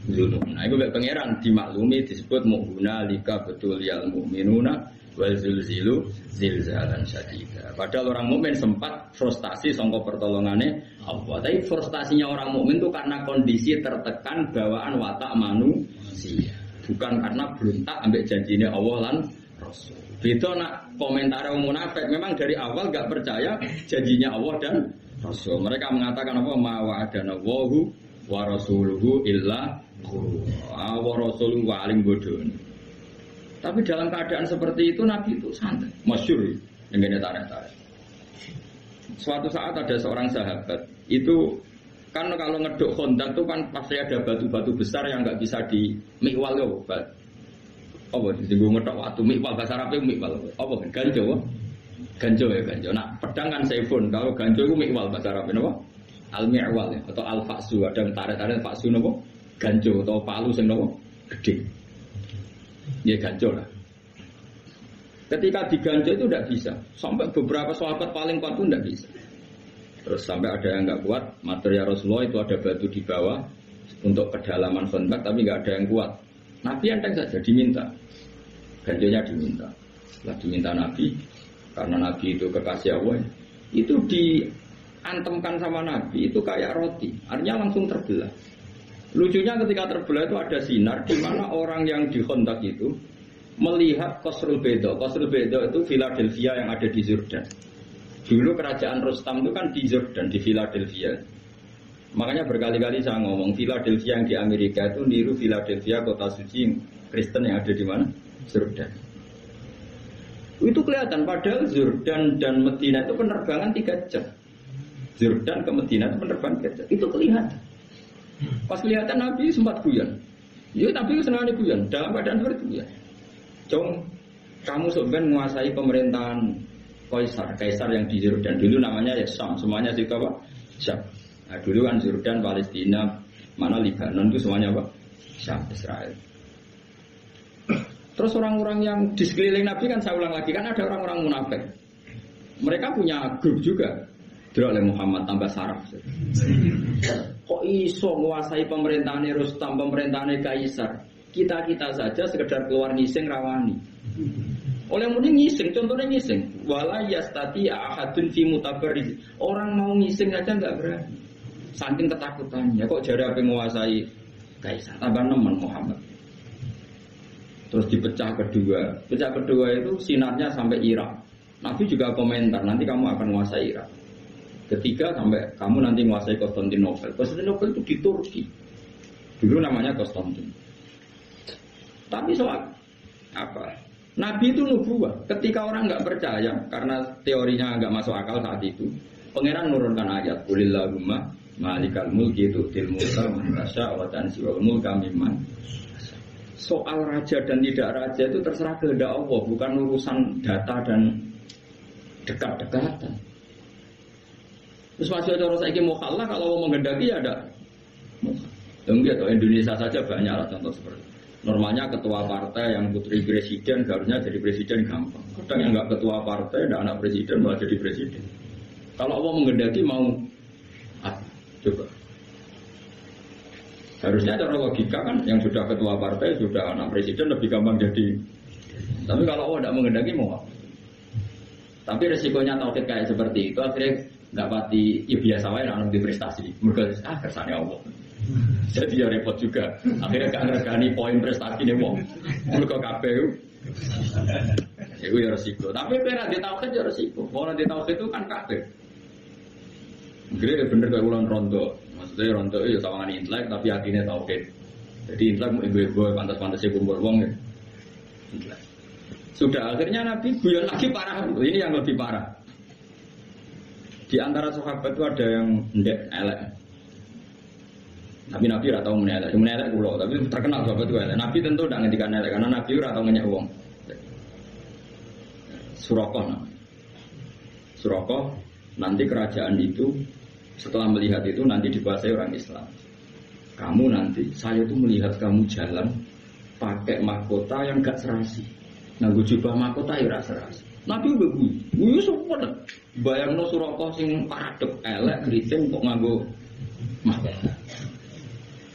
zulum. Nah, itu pangeran dimaklumi disebut mu'guna lika betul yal mu'minuna wal zulzilu zilzalan syadida. Padahal orang mukmin sempat frustasi sangka pertolongannya Allah. Tapi frustasinya orang mukmin itu karena kondisi tertekan bawaan watak manusia. Bukan karena beruntak ambek janjinya Allah lan Rasul. Beda nak komentar orang munafik memang dari awal gak percaya janjinya Allah dan Rasul. Mereka mengatakan apa ma wa'adana Allahu wa rasuluhu illa wa rasuluhu wa alim bodoh. Tapi dalam keadaan seperti itu Nabi itu santai, masyhur dengan tarik-tarik. Suatu saat ada seorang sahabat itu kan kalau ngeduk kontak itu kan pasti ada batu-batu besar yang nggak bisa di mikwal ya, apa disinggung ngeduk waktu mikwal bahasa Arab itu mikwal apa ganjo ya ganjo. Nah pedang kan saifun, kalau ganjo itu mikwal bahasa Arab apa? Al-mi'wal ya, atau al-faksu, ada tarik-tarik faksu nopo ganjo atau palu sing nopo gede ya ganjo lah. Ketika diganjel itu tidak bisa. Sampai beberapa sahabat paling kuat itu tidak bisa. Terus sampai ada yang nggak kuat, matur ya Rasulullah itu ada batu di bawah untuk kedalaman kontak, tapi nggak ada yang kuat. Nabi enteng saja diminta, ganjelnya diminta. Setelah diminta Nabi, karena Nabi itu kekasih Allah, itu diantemkan sama Nabi itu kayak roti, artinya langsung terbelah. Lucunya ketika terbelah itu ada sinar, di mana orang yang di kontak itu melihat Qasrul Bayda. Qasrul Bayda itu Philadelphia yang ada di Jordan. Dulu kerajaan Rustam itu kan di Jordan, di Philadelphia. Makanya berkali-kali saya ngomong, Philadelphia yang di Amerika itu niru Philadelphia kota suci Kristen yang ada di mana? Jordan. Itu kelihatan, padahal Jordan dan Medina itu penerbangan 3 jam. Jordan ke Medina itu penerbangan 3 jam. Itu kelihatan. Pas kelihatan Nabi sempat guyon. Ya Nabi senang guyon, dalam keadaan seperti itu ya. Cung, kamu sebenarnya menguasai pemerintahan Kaisar yang di Jordan. Dulu namanya ya Syam, semuanya juga apa? Syam. Nah, dulu kan Jordan, Palestina, mana Lebanon itu semuanya apa? Syam, Israel. Terus orang-orang yang di sekeliling Nabi kan saya ulang lagi, kan ada orang-orang munafik. Mereka punya grup juga. Dulu oleh Muhammad tambah saraf. Kok iso menguasai pemerintahan Rustam, pemerintahan Kaisar? Kita saja sekedar keluar ngising rawani. Oleh muni ngising, contohnya ngising. Wala yastati ahadun fi mutabarriz. Orang mau ngising aja enggak berani. Saking ketakutannya, kok jare ape menguasai Kaisar. Tambah nemen Muhammad. Terus dipecah kedua. Pecah kedua itu sinarnya sampai Irak. Nabi juga komentar, nanti kamu akan menguasai Irak. Ketiga sampai kamu nanti menguasai Konstantinopel. Konstantinopel itu di Turki. Dulu namanya Konstantin. Tapi soal apa? Nabi itu nubuwah. Ketika orang nggak percaya karena teorinya nggak masuk akal saat itu, Pangeran nurunkan ayat Qulillahumma malikal mulki tu'til mulka man tasya wa tanzi'ul mulka mimman. Soal raja dan tidak raja itu terserah kehendak Allah, bukan urusan data dan dekat-dekatan. Terus masih ada orang saiki mukhallah kalau mau menghendaki ya ada. Enggak, Indonesia saja banyak lah contoh seperti itu. Normalnya ketua partai yang putri presiden harusnya jadi presiden gampang. Kadang yang nggak ketua partai, ada anak presiden malah jadi presiden. Kalau Allah menghendaki mau apa? Coba. Harusnya cara logika kan yang sudah ketua partai, sudah anak presiden lebih gampang jadi. Tapi kalau Allah tidak menghendaki mau apa? Tapi resikonya tauhid kayak seperti itu akhirnya nggak pati ya biasa wae anak di prestasi. Mereka kersane Allah. Jadi ya repot juga. Akhirnya gak ngergani poin prestasi nih wong. Mereka KPU. Itu ya resiko. Tapi pernah di tauhid ya resiko. Kalau di tauhid itu kan kabeh. Gede bener kayak ulang rondo. Maksudnya rondo itu sawangan intelek tapi hatinya tauhid. Jadi intelek mau ibu-ibu pantas-pantasnya kumpul wong ya. Sudah akhirnya Nabi guyon lagi parah. Ini yang lebih parah. Di antara sahabat itu ada yang ndek elek. Tapi Nabi tidak tahu menelak pulau. Tapi terkenal sahabat itu elek. Nabi tentu tidak ngendikan elek karena Nabi tidak tahu ngenyek uang. Surakoh nanti kerajaan itu setelah melihat itu nanti dikuasai orang Islam. Kamu nanti, saya itu melihat kamu jalan pakai mahkota yang gak serasi. Nganggo jubah mahkota ya gak serasi. Nabi udah gue support. Bayangno Surakoh sing paradek elek kriting kok nganggo mahkota.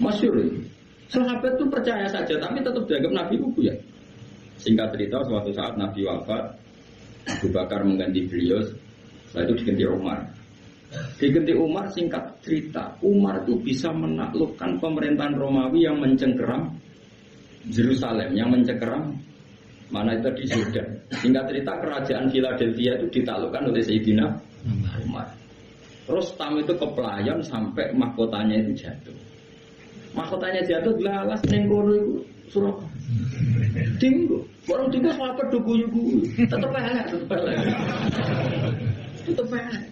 Masyhur itu. Sahabat itu percaya saja, tapi tetap dianggap Nabi itu ya. Singkat cerita, suatu saat Nabi wafat, Abu Bakar mengganti beliau, setelah itu diganti Umar. Diganti Umar, singkat cerita, Umar itu bisa menaklukkan pemerintahan Romawi yang mencengkeram Yerusalem, yang mencengkeram mana itu di Jordan. Singkat cerita, kerajaan Philadelphia itu ditaklukkan oleh Sayyidina Umar. Terus Tam itu kepelayan sampai mahkotanya itu jatuh. Mahkotanya jatuh lalas ning kono iku Surakoh. Tinggu, orang tinggu sahabat do guyu-guyu. Tetep elek. Tetep elek.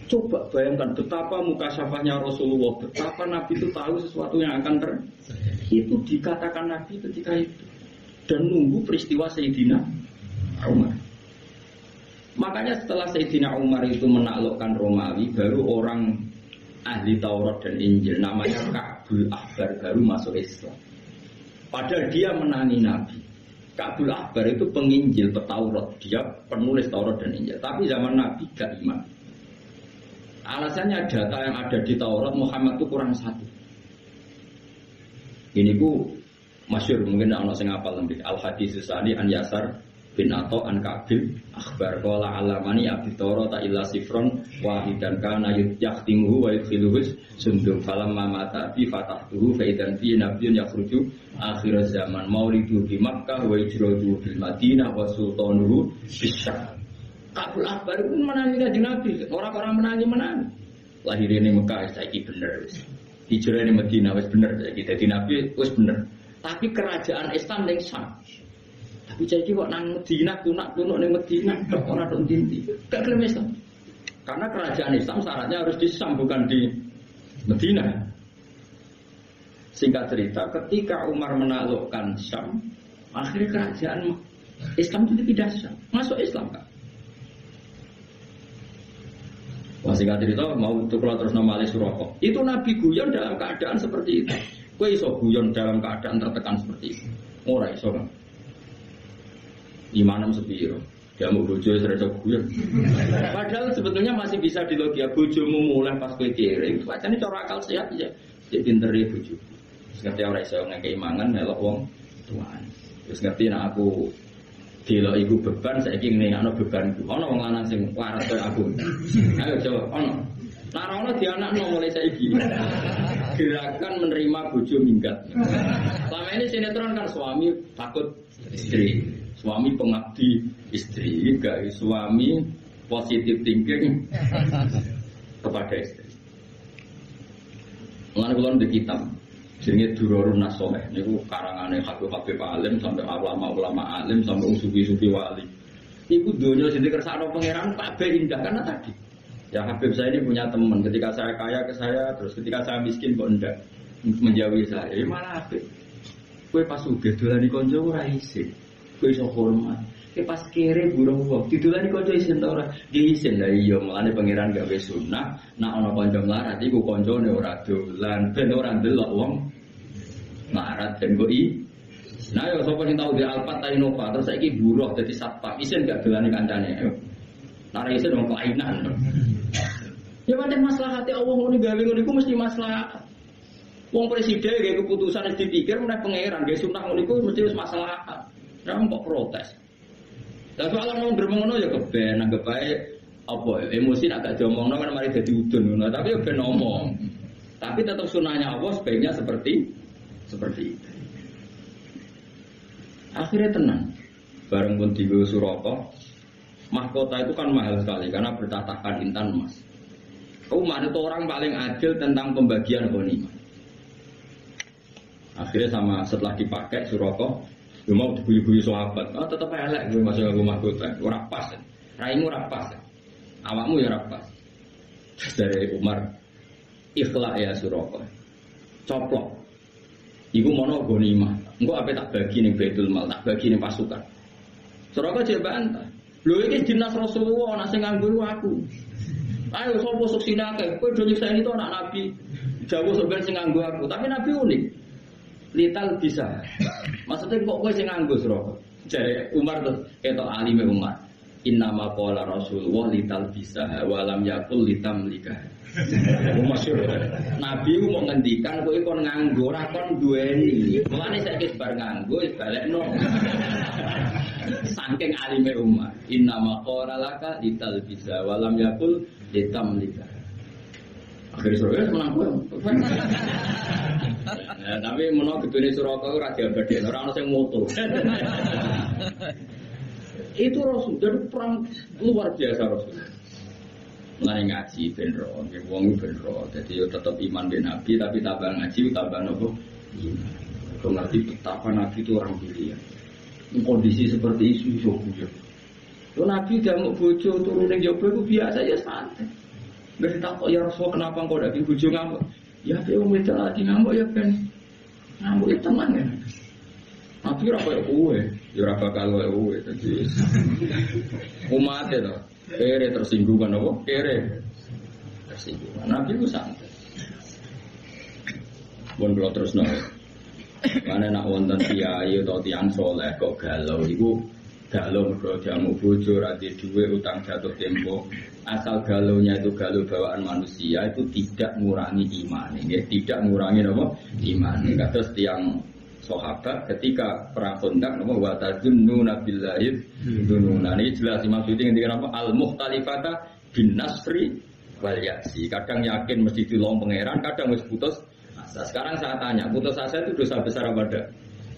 Coba bayangkan betapa mukasyafahnya Rasulullah, betapa Nabi itu tahu sesuatu yang akan terjadi. Itu dikatakan Nabi ketika itu dan nunggu peristiwa Sayyidina Umar. Makanya setelah Sayyidina Umar itu menaklukkan Romawi, baru orang ahli Taurat dan Injil namanya Ka'bul Ahbar baru masuk Islam. Padahal dia menangi Nabi. Ka'bul Ahbar itu penginjil Taurat, dia penulis Taurat dan Injil. Tapi zaman Nabi gak iman. Alasannya data yang ada di Taurat Muhammad itu kurang satu. Ini ku masyhur mungkin ana sing hafal lebih. Al hadis Sani an Yasar bin Atha an Ka'bil akhbar qala alamani abdi Taurat illa sifron wahidan kana yahtimuhu wa yudkhiluhu sundum falamma mata fi fatahtuhu fa idan fi nabiyyun yakhruju akhir zaman maulidu bi Makkah wa ijradu bil Madinah wa sultanuhu bisyam. Ka'bul Ahbar itu menangi kanjeng Nabi, orang-orang menangi. Lahir ini Mekah saiki bener wis. Hijrah ini Madinah wis bener saiki dadi Nabi wis bener. Tapi kerajaan Islam ning Syam. Tapi saiki kok nang Madinah tunak-tunuk ning Madinah kok ora tok ndi. Gak gelem Islam. Karena kerajaan Islam syaratnya harus di Syam bukan di Madinah. Singkat cerita, ketika Umar menaklukkan Syam, akhirnya kerajaan Islam itu pindah Syam, masuk Islam kan? Wah, singkat cerita mau tukul terus nama Ali Suroko. Itu Nabi guyon dalam keadaan seperti itu. Kue iso guyon dalam keadaan tertekan seperti itu. Ora iso kan? Imanem sepiro. Dia mau bojo serasa guyon. Padahal sebetulnya masih bisa dilogia bojomu mulai pas kowe kiri. Pacane cara akal sehat ya. Dia pinter ya bojo. Ngerti ora iso ngekei mangan melok wong tuane. Terus ngerti nek aku delok iku beban saiki ngene bebanku. Ana wong lanang sing waras kaya aku. Ayo jawab ana. Nek ora ono dianakno mulai saiki. Gerakan menerima bojo minggat. Selama ini sinetron kan suami takut istri, suami pengabdi istri, guys, suami positive thinking kepada istri. Mulane kula ndek kitab jenenge Durarun Nasoleh niku karangane Habib alim sampai ulama alim sampai sufi wali. Iku donya sing dikersakno pangeran kabeh indah karena tadi. Ya Habib saya ini punya teman, ketika saya kaya ke saya, terus ketika saya miskin kok ndak menjauhi saya. Ya malah Habib. Kowe pas sugih dolani kanca ora isin. Kowe iso hormat. Kowe pas kere burung wong didolani kanca isin ta ora? Nggih isin lah iya, mulane pangeran gawe sunah, nek ana kanca mlarat iku kancane ora dolan, ben ora ndelok wong mlarat ben kok Nah yo sapa sing tau di Alphard ta Innova terus saiki buruh dadi satpam, isin gak dolani kancane. Ayo. Nek isin wong kelainan. Ya pancen maslahate Allah ngono gawe ngono iku mesti maslahat. Wong presiden gawe keputusan wis dipikir meneh pangeran gawe sunah ngono iku mesti wis maslahat. Ora kok protes. Lah soal ngomong ngono ya keben anggap bae apa emosi nak gak diomongno kan mari dadi udun ngono tapi ya ben ngomong. Tapi tetap sunahnya Allah sebaiknya seperti itu. Akhirnya tenang. Bareng pun di Suroko, mahkota itu kan mahal sekali karena bertatakan intan emas. Umar itu orang paling adil tentang pembagian ghanimah. Akhirnya setelah dipakai Suroko, dia mau diguyu-guyu sahabat. Oh tetap elek gue masuk ke mahkota. Ora pas. Raimu ora pas. Awakmu ya ora pas. Dari Umar, ikhlas ya Suroko. Coplok. Iku mono ghanimah. Engko ape tak bagi ning Baitul Mal, tak bagi ning pasukan. Suroko jek bantah. Lho iki dinas Rasulullah ana sing nganggo aku. Ayo sapa suksine akeh. Kowe do nyeksaini to anak Nabi. Jawab sampeyan sing nganggo aku, tapi Nabi unik. Lital bisa. Maksudnya kok kowe sing nganggo Suroko. Jare Umar tuh ketok alime Umar. Innama qala Rasulullah lital bisa wa lam yakul litamlika. Masyhur. Nabi mau ngendikan kowe kon nganggo ora kon duweni. Mulane saiki bar nganggo wis balekno. Saking alime Umar. Innama qala laka lital bisa wa lam yakul litamlika. Akhirnya Suroko menang kowe. Nah, tapi menawa gedene Suroko ora diabadekno, ora ono sing moto. Itu Rasul, jadi perang luar biasa Rasul. Mulai ngaji benro, wong benro. Jadi yo tetap iman ben Nabi, tapi tambah ngaji, tambah nopo iman. Kau ngerti betapa Nabi itu orang pilihan. Kondisi seperti isu ya. Lo Nabi dia mau bojo turun yang jauh itu biasa ya santai. Gak ditakut ya Rasul kenapa kau daging bojo ngamuk? Ya dia mau minta lagi ngamuk ya kan? Ngamuk ya tenang ya. Nabi apa ya kue? Ya apa kalau kue? Jadi umat itu. Kere tersinggung kan apa? Kere tersinggung. Nabi itu santai. Bon kalau terus nol. Mana nak wonten kiai atau tiang soleh kok galau, ibu galau mergo jamu bojo, rati duwe utang jatuh tempo. Asal galaunya itu galau bawaan manusia itu tidak mengurangi iman, ya tidak mengurangi apa iman. Kata tiang sahabat ketika perang Khandaq nama wa tazunnuna billahi dzununa. Ini jelas maksudnya ketika apa al mukhtalifata bin nasri wal ya'si. Kadang yakin mesti dilong pangeran, kadang mesti putus. Nah, sekarang saya tanya, putus asa itu dosa besar apa enggak?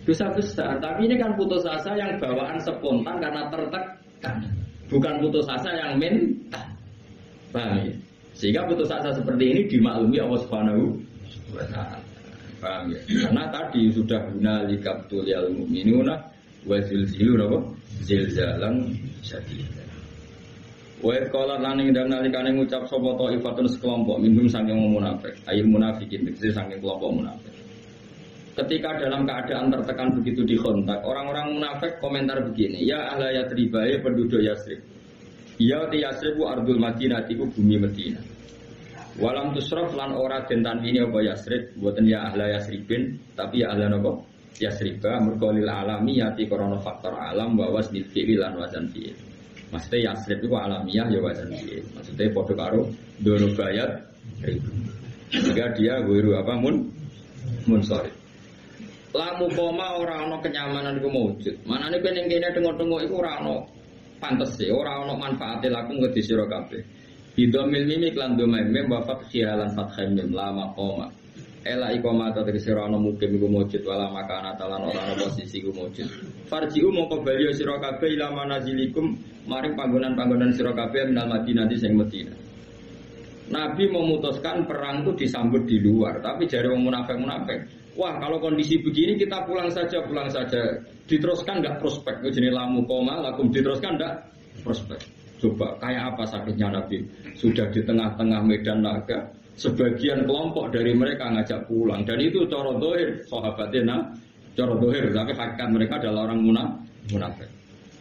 Dosa besar, tapi ini kan putus asa yang bawaan spontan karena tertekan. Bukan putus asa yang mental. Paham ya? Sehingga putus asa seperti ini dimaklumi Allah Subhanahu wa taala. Paham ya? Karena tadi sudah guna likabtul yal mu'minuna wa zilzilu apa? Zilzalan syadid. Wa qala lan ing dalem nalikane ngucap sapa taifatun sekelompok minhum saking munafik, ayil munafikin tegese saking kelompok munafik. Ketika dalam keadaan tertekan begitu di Khandaq, orang-orang munafik komentar begini, ya ahla Yatsrib, penduduk Yatsrib. Ya ti Yatsrib ardul Madinah iku bumi Madinah. Walam tusraf lan ora den tanwini apa Yatsrib, mboten ya ahla Yatsribin, tapi ya ahla napa? Yatsriba mergo lil alami yati korona faktor alam wa wasnil fi'il lan wazan fi'il. Maksudnya Yatsrib itu alamiah ya wazan fi'il. Maksudnya padha karo dorobayat ribu. Jika dia wiru apa munsharif. Lamu koma ora ana kenyamanan iku maujud. Manane kene kene tengok-tengok iku ora ana pantes e, ora ana manfaate laku ngedi sira kabeh. Bidomil mimik lan domem wa fathihalan fathim mim lama koma. Ela ikoma ta tegese ora ana mukim iku maujud wala makana talan ora ana posisi iku maujud. Farji'u mongko bali sira kabeh ila manazilikum maring panggonan-panggonan sira kabeh minal Madinah sing Madinah. Nabi memutuskan perang itu disambut di luar, tapi jare wong munafik-munafik, wah kalau kondisi begini kita pulang saja. Diteruskan enggak prospek, jenenge lamu koma lakum diteruskan enggak prospek. Coba kayak apa sakitnya Nabi? Sudah di tengah-tengah medan laga, sebagian kelompok dari mereka ngajak pulang dan itu cara zahir sahabatnya cara zahir, tapi hakikat mereka adalah orang munafik.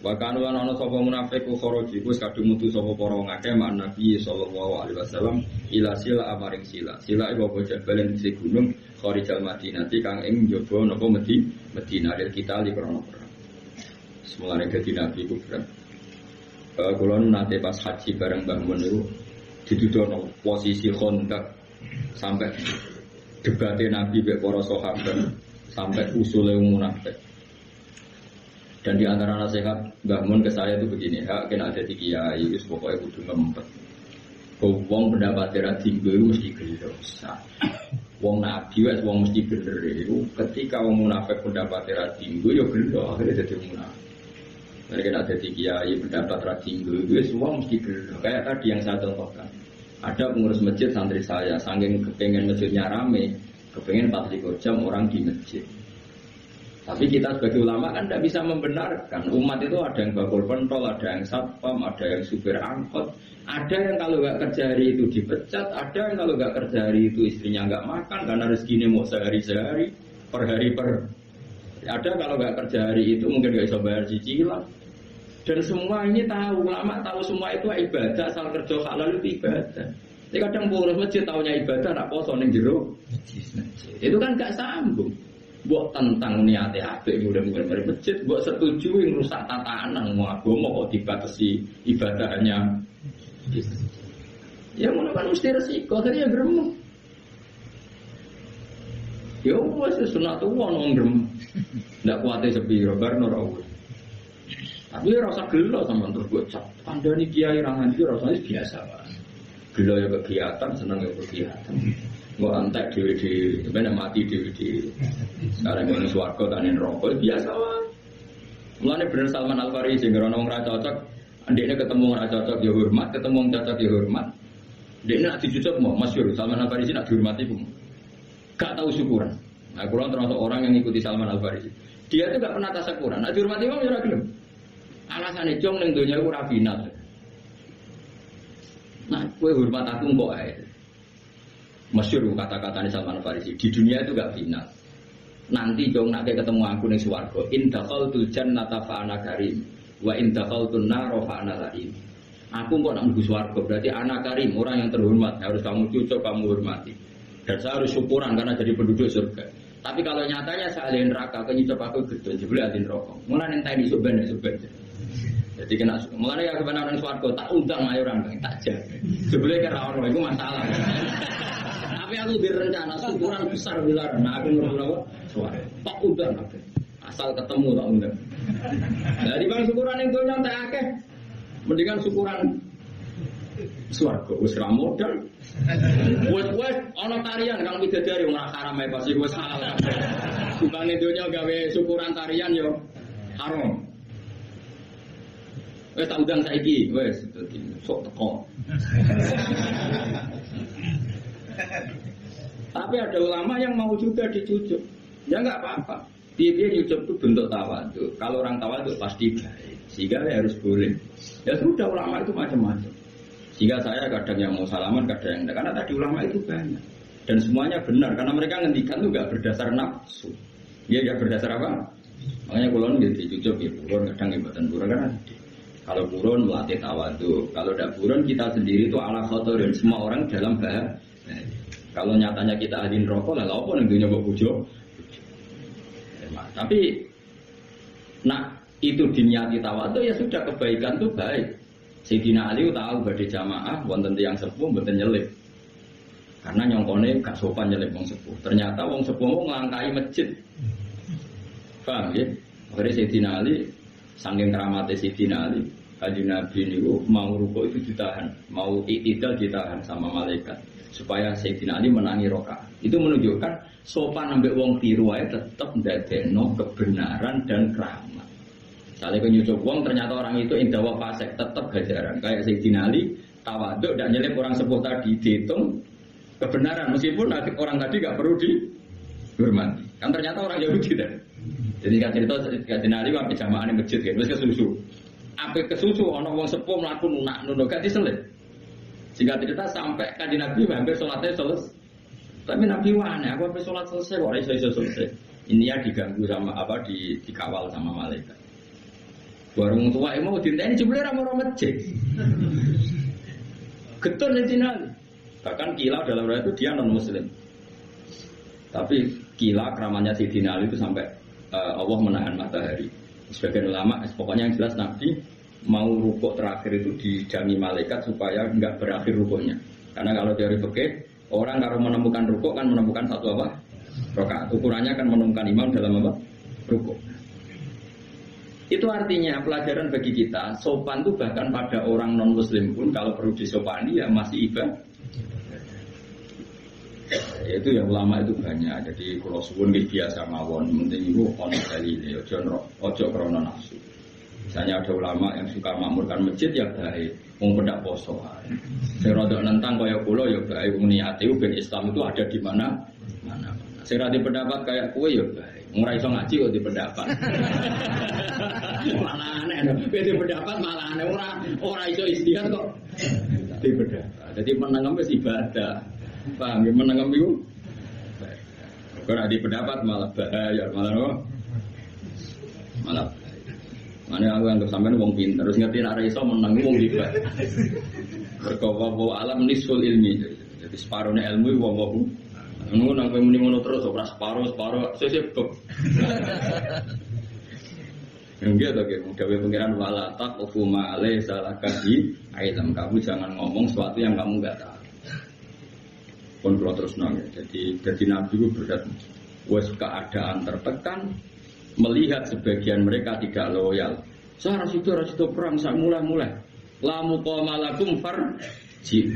Bahkan ana sapa munafik ku kharaji wis kadung mutu sapa para wong akeh mak Nabi sallallahu alaihi wasallam ila sila amaring sila. Sila iku apa jabalen di gunung Kharijal Madinati kang ing njaba napa Madinah del kita li krana perang. Semulane dadi Nabi ku berat. Kula nate pas haji bareng Mbah Mun niku dituduhno posisi Khandaq sampai debate Nabi mek para sahabat sampai usule munafik. Dan di antara nasihat Mbah Mun ke saya itu begini, hak kena ada di kiai, wis pokoknya kudu ngempet. Wong pendapat ra tinggo mesti gelo. Wong nabi wis wong mesti bener itu ketika wong munafik pendapat ra tinggo ya gelo akhirnya dadi munafik. Mereka ada di kiai pendapat ra tinggo itu wis wong mesti gelo. Kayak tadi yang saya contohkan. Ada pengurus masjid santri saya saking kepengen masjidnya rame, kepengen 24 jam orang di masjid. Tapi kita sebagai ulama kan tidak bisa membenarkan. Umat itu ada yang bakul pentol, ada yang satpam, ada yang supir angkot. Ada yang kalau nggak kerja hari itu dipecat, ada yang kalau nggak kerja hari itu istrinya nggak makan karena rezekinya mau sehari-sehari, per hari per. Ada kalau nggak kerja hari itu mungkin nggak bisa bayar cicilan. Dan semua ini tahu, ulama tahu semua itu ibadah, asal kerja halal itu ibadah. Jadi kadang pengurus masjid tahunya ibadah, nak poso ning jero. Itu kan nggak sambung. Buat tentang niatnya apik mudah-mudahan dari masjid, buat setuju yang rusak tatanan mau agama kok dibatasi ibadahnya. Ya mana kan mesti resiko tadi ya gremeng. Ya wes sunat tuwa nang gremeng. Ndak kuate sepiro bar ora wis. Tapi rasa gelo sama terus gue cap. Kandhani kiai ra nganti rasane biasa wae. Gelo ya kegiatan, seneng ya kegiatan. Nggak antek di mana mati di sekarang ini swarga tanin rokok biasa lah. Mulanya bener Salman Al Farisi nggak orang ra cocok, andeknya ketemu ra cocok ya hormat, ketemu orang cocok ya hormat. Deknya nak dicucuk mau masyhur Salman Al Farisi nak dihormati pun, gak tahu syukuran. Nah, kurang termasuk orang yang ikuti Salman Al Farisi. Dia itu gak pernah tasakuran, nak dihormati mau ya gelem. Alasannya jong neng dunia aku rafinal. Nah, kue hormat aku kok ae. Masyhur kata-kata Salman Farisi di dunia itu gak final. Nanti dong nak ketemu aku ning swarga. In dakhaltul jannata fa ana karim wa in dakhaltun nar fa ana la'im. Aku kok nak mlebu swarga berarti ana karim, orang yang terhormat, harus kamu cucuk, kamu hormati. Dan saya harus syukuran karena jadi penduduk surga. Tapi kalau nyatanya saya ahli neraka, kenyucap aku gedhe jebule ahli neraka. Mulane enteni suben. Jadi kena mulane ya kebenaran swarga tak undang ayo orang tak jaga. Jebule kira ono iku masalah. Tapi aku berencana syukuran besar bilar. Nah aku ngono swarga. Tak undang kabeh. Asal ketemu tak undang. Lah di bang syukuran yang donya tak akeh. Mendingan syukuran swarga wis ra modal. Wes ana tarian kang bidadari ora haram ae pasti wis halal. Dibanding donya gawe syukuran tarian yo haram. Wes tak undang saiki, wes dadi sok teko. Tapi ada ulama yang mau juga dicucuk. Ya enggak apa-apa. Dia nyucuk itu bentuk tawadhu. Kalau orang tawadhu pasti baik. Sehingga harus boleh. Ya sudah ulama itu macam-macam. Jika saya kadang yang mau salaman, kadang yang enggak. Karena tadi ulama itu banyak. Dan semuanya benar. Karena mereka ngendikan itu enggak berdasar nafsu. Dia enggak berdasar apa? Makanya kulon gitu dicucuk ya buron, kadang ibatan buron. Karena kalau buron melatih tawadhu. Kalau tidak buron kita sendiri itu ala khotorin. Semua orang dalam bahaya. Kalau nyatanya kita ahli neraka, lah apa yang dunia mbok bujo? Tapi nak itu diniati tawadhu ya sudah, kebaikan itu baik. Sayyidina Ali tahu badhe jamaah wonten tiyang sepuh mboten nyelip. Karena nyongkone gak sopan nyelip wong sepuh. Ternyata wong sepuh nglangkai masjid. Paham ya? Akhirnya Sayyidina Ali saking keramate Sayyidina Ali, Kanjeng Nabi niku mau rukuk itu ditahan, mau i'tidal ditahan sama malaikat supaya Sayyidina Ali menangi rakaat. Itu menunjukkan sopan ambek wong tiru wae tetep ndadekno kebenaran dan keramat. Misalnya nyucuk wong ternyata orang itu indawa fasik tetep gajaran. Kayak Sayyidina Ali tawadhu dan nyelip orang sepuh tadi dihitung kebenaran meskipun orang tadi gak perlu dihormati. Kan ternyata orang Yahudi kan. Jadi kan cerita Sayyidina Ali wae jamaah ning masjid kan wis kesusu. Ape kesusu ana wong sepuh mlaku nunak-nunuk gak diselip. Jika cerita sampai Kanjeng Nabi hampir sholatnya selesai. Tapi Nabi wani, aku hampir sholat selesai, kok iso selesai. Ini ya diganggu sama apa, dikawal sama malaikat. Warung tua mau dinteni jebule ra mau masjid. Getun Sayyidina. Bahkan Kila dalam riwayat itu dia non muslim. Tapi Kila keramannya Sayyidina Ali itu sampai Allah menahan matahari. Sebagian ulama, pokoknya yang jelas Nabi mau rukuk terakhir itu dijamin malaikat supaya enggak berakhir rukuknya. Karena kalau teori fikih, orang kalau menemukan rukuk kan menemukan satu apa? Rakaat. Ukurannya kan menemukan imam dalam apa? Rukuk. Itu artinya pelajaran bagi kita, sopan itu bahkan pada orang non muslim pun kalau perlu disopani ya masih ibadah. Itu yang ulama itu banyak. Jadi kalau suwun biasa mawon, penting itu ono dalile, ojo krana nafsu. Misalnya ada ulama yang suka makmurkan masjid ya baik, wong pendak poso. Sing rada nentang kaya kula ya baik, wong niate ben Islam itu ada di mana-mana. Sing ra pendapat kayak kowe ya baik. Ora iso ngaji kok di pendapat. Malah aneh, di pendapat malah aneh, ora iso istihad kok di pendapat. Jadi menengem wis ibadah. Paham ya, menengem iku. Ora di pendapat malah bahaya, malah apa? Malah mana aku anggap sampean wong pinter, terus ngerti nek ora iso menang wong libat. Berkawa alam nisul ilmi. Jadi separone ilmu wong wong. Ngono nang kowe muni ngono terus ora separo sesep kok. Enggak to gitu, gawe pengiran wala taqfu ma alaysa lakabi ailam. Kamu jangan ngomong sesuatu yang kamu enggak tahu. Pun kalau terus nang. Jadi Nabi itu berat. Wes keadaan tertekan, melihat sebagian mereka tidak loyal. Saya rasido perang saya mulai. Lamu qamalakum farji.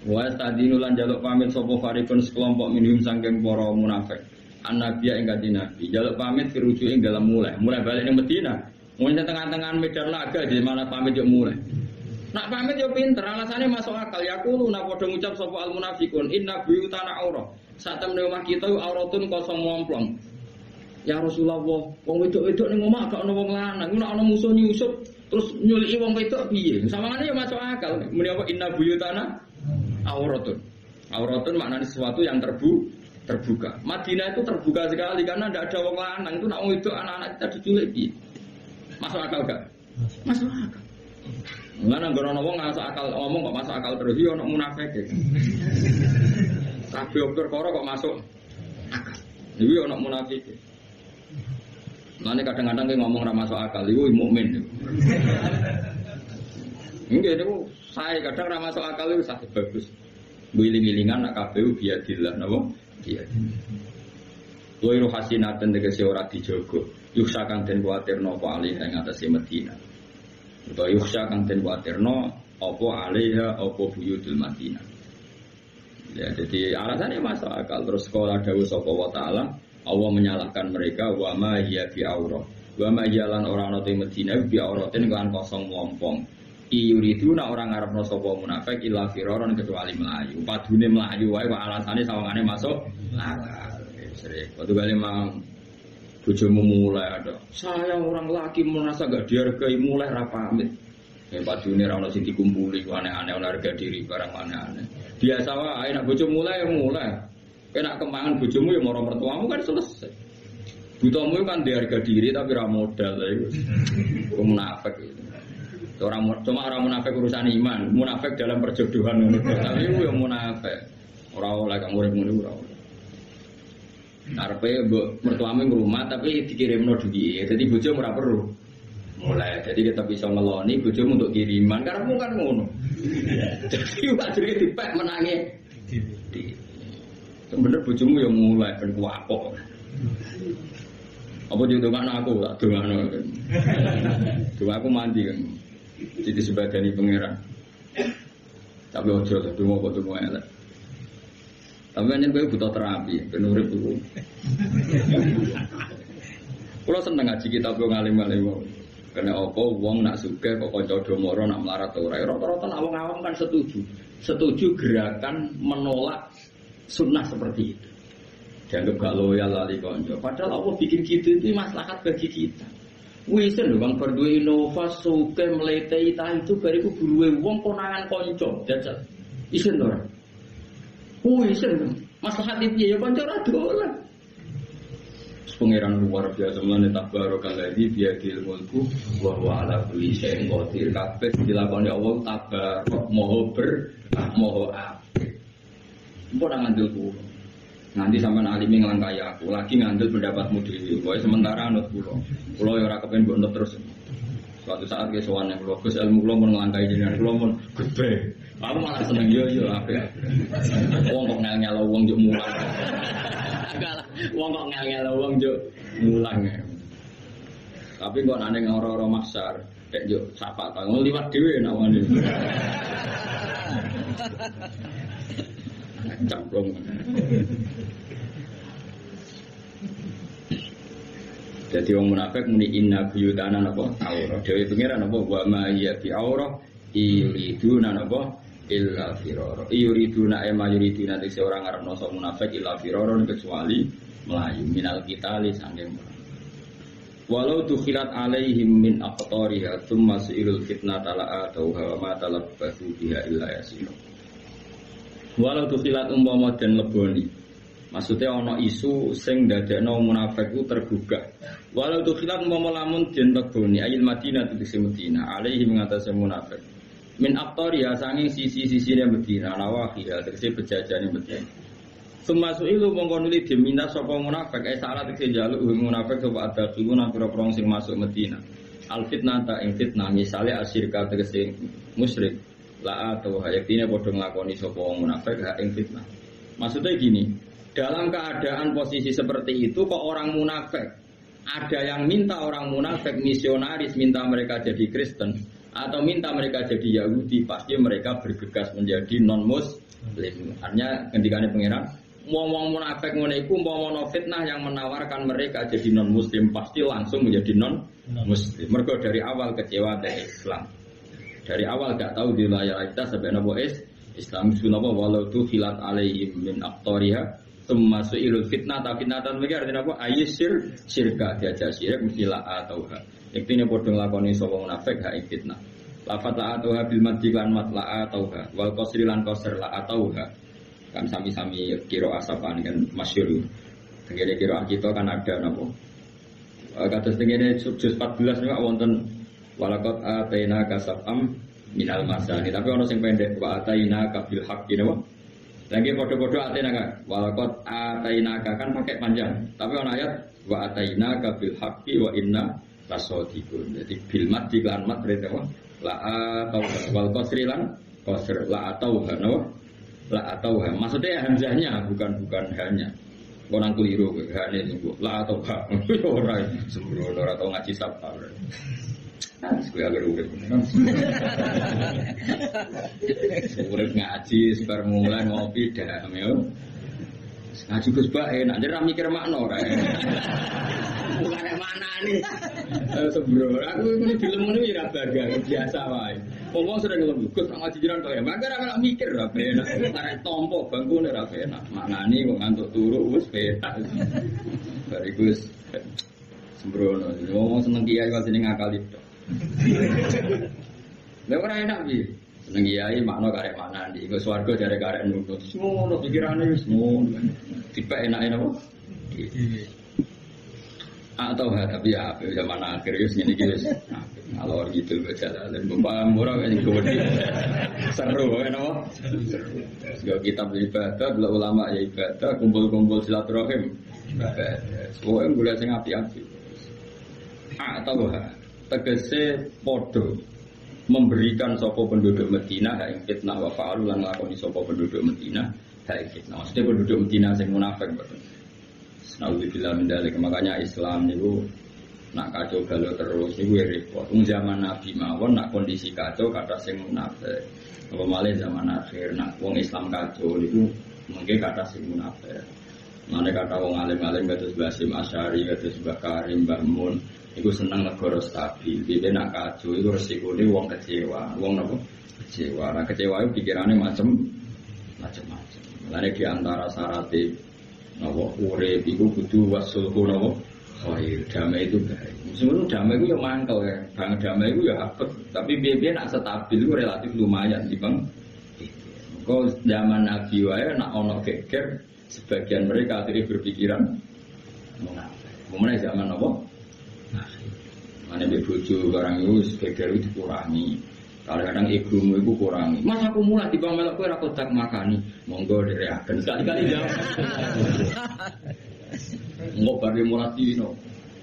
Wa tadinulan jaluk pamit sapa farikun sekelompok minhum saking para munafik. An-nabiya ing kanjeng Nabi. Jaluk pamit dirujuk ing dalam mulai balik ning Madinah. Mun tengah-tengah medan laga di mana pamit yo mulai. Nak pamit yo pinter, alasane masuk akal. Yaqulu na padha ngucap sapa al munafiqun inna buyutana aurah. Saat temne omah kita auratun kosong momplong. Ya Rasulullah, wong wedok-wedok ning omah gak ono wong lanang, nek ana musuh nyusup terus nyuliki wong wedok piye? Samangane ya masuk akal. Muni apa inna buyutana auratun. Auratun maknanya sesuatu yang terbuka. Madinah itu terbuka sekali karena tidak ada wong lanang. Itu nak wong wedok anak-anak kita diculik piye? Masuk akal gak? Masuk akal. Mana ngono wong masuk akal ngomong kok masuk akal terus yo ono munafik. Kabeh perkara kok masuk akal. Niku ana munafik. Mane kadang-kadang ki ngomong ra masuk akal iku mukmin. Nggih niku saya kadang ra masuk akal iku sak bagus. Wiling-wilingan nak kabeh biadillah napa? Biadillah. Luiru hasinatan tegese ora dijogo. Yuksa kang den kuwatirno apa alih ing atase Madinah. Utawa yuksa kang den kuwatirno apa alaiha apa buyutul Madinah. Ya jadi alasannya masuk akal. Terus sekolah dawuh sapa wa taala Allah menyalahkan mereka wa ma hiya bi aurah. Wa ma jalan orang ana ing Madinah bi auratin kan kosong mompong. Iyuriduna orang ngarepno sapa munafik illa firaron kecuali melayu. Padune melayu wae kok alasane sawangane masuk akal. Sering. Waktu kali mang bojomu mulai ada. Saya orang laki merasa gak dihargai mulai ra pamit. Padune ra ono sing dikumpuli aneh-aneh harga diri barang aneh-aneh. Biasa wae nek bojomu mulai ya mulai. Kena kembangan bojomu ya moro mertuamu kan selesai. Butamu kan di harga diri tapi ra modal iku. Munafik itu. Cuma orang munafik urusan iman, munafik dalam perjodohan ngono. Tapi itu yang munafik. Ora oleh kang urip ngono ora oleh. Karepe mbok mertuamu ing rumah tapi dikirimno duit. Dadi bojomu ora perlu. Mulai jadi kita bisa ngeloni bojomu untuk kiriman karepmu kan ngono. Jadi ajrike dipek menangi. Bener bojomu yang mulai ben kuwapok. Apa didongakno aku tak dongakno. Donga aku mandi kan. Jadi sebadani pangeran. Tapi ojo lah donga kok donga elek. Tapi anjen kowe butuh terapi, ben urip iku. Kula seneng ngaji kitab wong alim-alim. Karena apa wong nak sugih kok kanca do moro nak melarat ora. Rata-rata nak wong awam kan setuju. Setuju gerakan menolak sunnah seperti itu. Dianggap gak loyal lali konco. Padahal Allah bikin gitu itu maslahat bagi kita. Wisen lho Bang berduwe inovasi suke mletei ta itu bariku buruwe wong konangan konco. Jajal. Isen to ora? Wisen maslahat piye ya konco ra dolan. Pengiran luar biasa mulane tabarakalladzi biyadil mulku wa huwa ala kulli syai'in qadir. Kabeh dilakoni Allah tabarak maha maha apik. Mbok nang ngandel kulo. Nanti sampean alimi nglangkai aku, lagi ngandel pendapatmu dhewe. Pokoke sementara anut kulo. Kulo ya ora kepen mbok anut terus. Suatu saat ke sowan nek kulo Gus ilmu kulo mun nglangkai jenengan kulo mun gede. Aku malah seneng yo apik. Wong kok ngel-ngel wong njuk mulang. Enggak lah, wong kok ngel-ngel wong njuk mulang. Tapi kok nane ngoro-oro maksar, nek njuk sapa ta liwat dhewe nawane. Canggung. Jadi wong munafik muni inna buyutana napa aurah. Dewe pengiran napa wa ma ya bi aurah yuriduna napa illa firara. Yuriduna ema yuriduna dise orang arep noso munafik illa firara kecuali melayu minal qitali sanging walau tukhilat alaihim min aqtariha thumma su'ilul fitnata la atauha wa ma talabbasu biha illa yasinu. Walau tukhilat umpama dan leboni. Maksudnya ana isu sing ndadekno munafik ku tergugah. Walau tukhilat umpama lamun den leboni ayil Madinah tegese Madinah alaihi mengatasi munafik. Min aqtariha sanging sisi-sisine Madinah nawahiha tegese bejajane Madinah. Summa su'ilu mongko nuli diminta sapa munafik salah tegese njaluk munafik sapa ada tuluna pira-pira sing masuk Madinah. Al fitnata ing fitnah misale asyirka tegese musyrik. La atau hayatine padha nglakoni sapa wong munafik hak ing fitnah. Maksudnya gini, dalam keadaan posisi seperti itu kok orang munafik ada yang minta orang munafik misionaris minta mereka jadi Kristen atau minta mereka jadi Yahudi, pasti mereka bergegas menjadi non muslim. Artinya ketikane pangeran wong munafik ngene iku umpama fitnah yang menawarkan mereka jadi non muslim pasti langsung menjadi non muslim. Mergo dari awal kecewa dari Islam. Dari awal gak tahu di loyalitas sampai nabo Islam sunapa walau tu khilat alaihim min aqtariha thumma su'ilul fitnah ta fitnatan mereka artinya apa ayyir syirka diajak syirik mesti la atauha iktine padha nglakoni sapa munafik hak fitnah lafat la atauha bil madhi lan mat la atauha wal qasri lan qasr la atauha kan sami-sami kira asapan kan masyhur tengene kira kita kan ada napa kados tengene juz 14 niku wonten walakot ataina kasabam minal masani tapi ono sing pendek wa ataina kabil haqqi napa Lagi podo-podo atainaka. Walaqad atainaka kan pakai panjang. Tapi ana ayat wa atainaka bil haqqi wa inna lasadiqun. Jadi bil mad di lan mad berarti apa? La atau wal qasri lan qasr la atau no? La atau maksudnya hamzahnya bukan hanya. Orang keliru hane niku. La atau ha. Ora sembrono ora tau ngaji sapa. Sekali agar urip. Urip ngaji sebar mulai ngopi dah ya. Ngaji Gus Bak enak ora mikir makna ora. Bukan mana nih. Sembrono aku ini film ini ora baga biasa wae. Wong sering ngomong Gus ngaji jiran kok ya. Maka ora mikir ora enak. Karek tompo bangkune ora enak. Maknane kok ngantuk turu wis penak. Barikus sembrono. Wong seneng kiai kok seneng ngakal itu. Lha ora enak piye? Seneng kiai makna karek manandi, kok swarga jare karek nutut. Ngono pikirane wis ngono. Tipe enak-enak apa? Atau tapi ya zaman akhir wis ngene iki wis. Alor gitu baca dan paham ora kene gede. Seru kan apa? Seru. Kitab ibadah, ulama ya ibadah, kumpul-kumpul silaturahim. Semua boleh sing api-api. Atau tegese podo memberikan sopo penduduk Medina hak fitnah wa fa'alu lan lakoni sopo penduduk Medina hak fitnah. Maksudnya penduduk Medina sing munafik betul. Nauzubillah min dzalik. Makanya Islam niku nak kacau balau terus niku repot. Zaman Nabi mawon nak kondisi kacau kata sing munafik. Apa malih zaman akhir nak wong Islam kacau niku mungkin kata sing munafik. Mane kata wong alim-alim kados Basim Asy'ari kados Mbah Karim Mbah Mun iku seneng negara stabil. Dhewe nak kacau iku resikone wong kecewa. Wong napa? Kecewa. Nah kecewa itu pikirane macam-macam. Mulane di antara syaratnya napa urip iku kudu wasulhu napa khair. Damai itu baik. Meskipun damai itu ya mangkel ya. Bang damai itu ya apet, tapi biar nak stabil itu relatif lumayan dibang. Kok zaman Nabi wae nak ono geger sebagian mereka akhirnya berpikiran munafik. Mulai zaman apa? Mana bojo barang itu geger itu dikurangi. Kadang-kadang egomu itu kurangi. Mas aku mulai di bang melok kowe ora kodak makani. Monggo direaken sekali-kali jawab. Ngok bari mulai dino.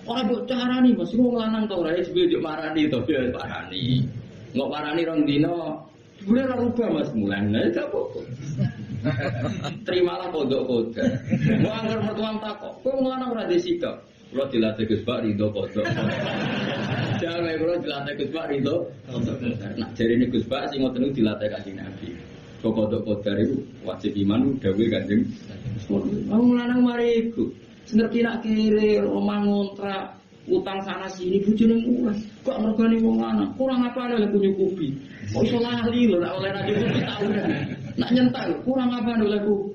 Ora mbok carani Mas, wong lanang to ora sebel yo marani to ya parani. Ngok parani rong dino. Boleh ora rubah Mas mulai. Lah gak apa-apa. Terimalah kodok-kodok. Mau anggar mertuam takok. Kowe lanang ora disikap. Kalau dilatih Gus Bak Ridho kodok. Jangan kalau dilatih Gus Bak Ridho. Nah jadi ini Gus Bak sih ngoten niku dilatih Kanjeng Nabi. Kodok-kodok itu wajib iman dawuh Kanjeng. Wong lanang mari iku. Ngerti nak kere omah ngontrak utang sana sini bojone murah. Kok mergane wong lanang. Kurang apa oleh nyukupi. Kok iso lali lho nek oleh ra nyukupi tau. Nak nyentak kurang apa oleh ku.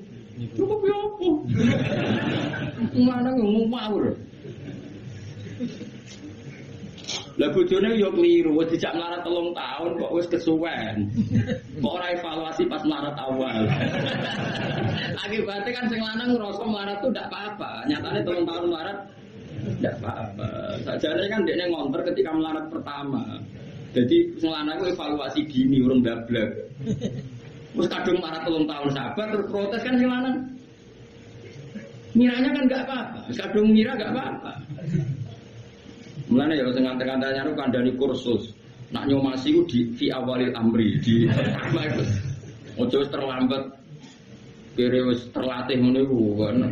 Cukup yo opo. Lanang ngomong mawur. Lah bojone yo kliru, wis dijak melarat 3 tahun kok wis kesuwen. Kok ora evaluasi pas melarat awal. Akibatnya kan sing lanang ngrasa melarat tuh ndak apa-apa. Nyatane 3 tahun melarat ndak apa-apa. Sajane kan dekne ngonter ketika melarat pertama. Jadi sing lanang ku evaluasi gini urung dablek. Wis kadung melarat 3 tahun sabar terus protes kan sing lanang. Miranya kan enggak apa-apa. Wis kadung mira enggak apa-apa. Mulane ya sing ngantek-anteknya niku kandhani kursus. Nak nyomasi ku di awalil amri di pertama iku. Ojo wis terlambat. Kere wis terlatih ngono iku kan.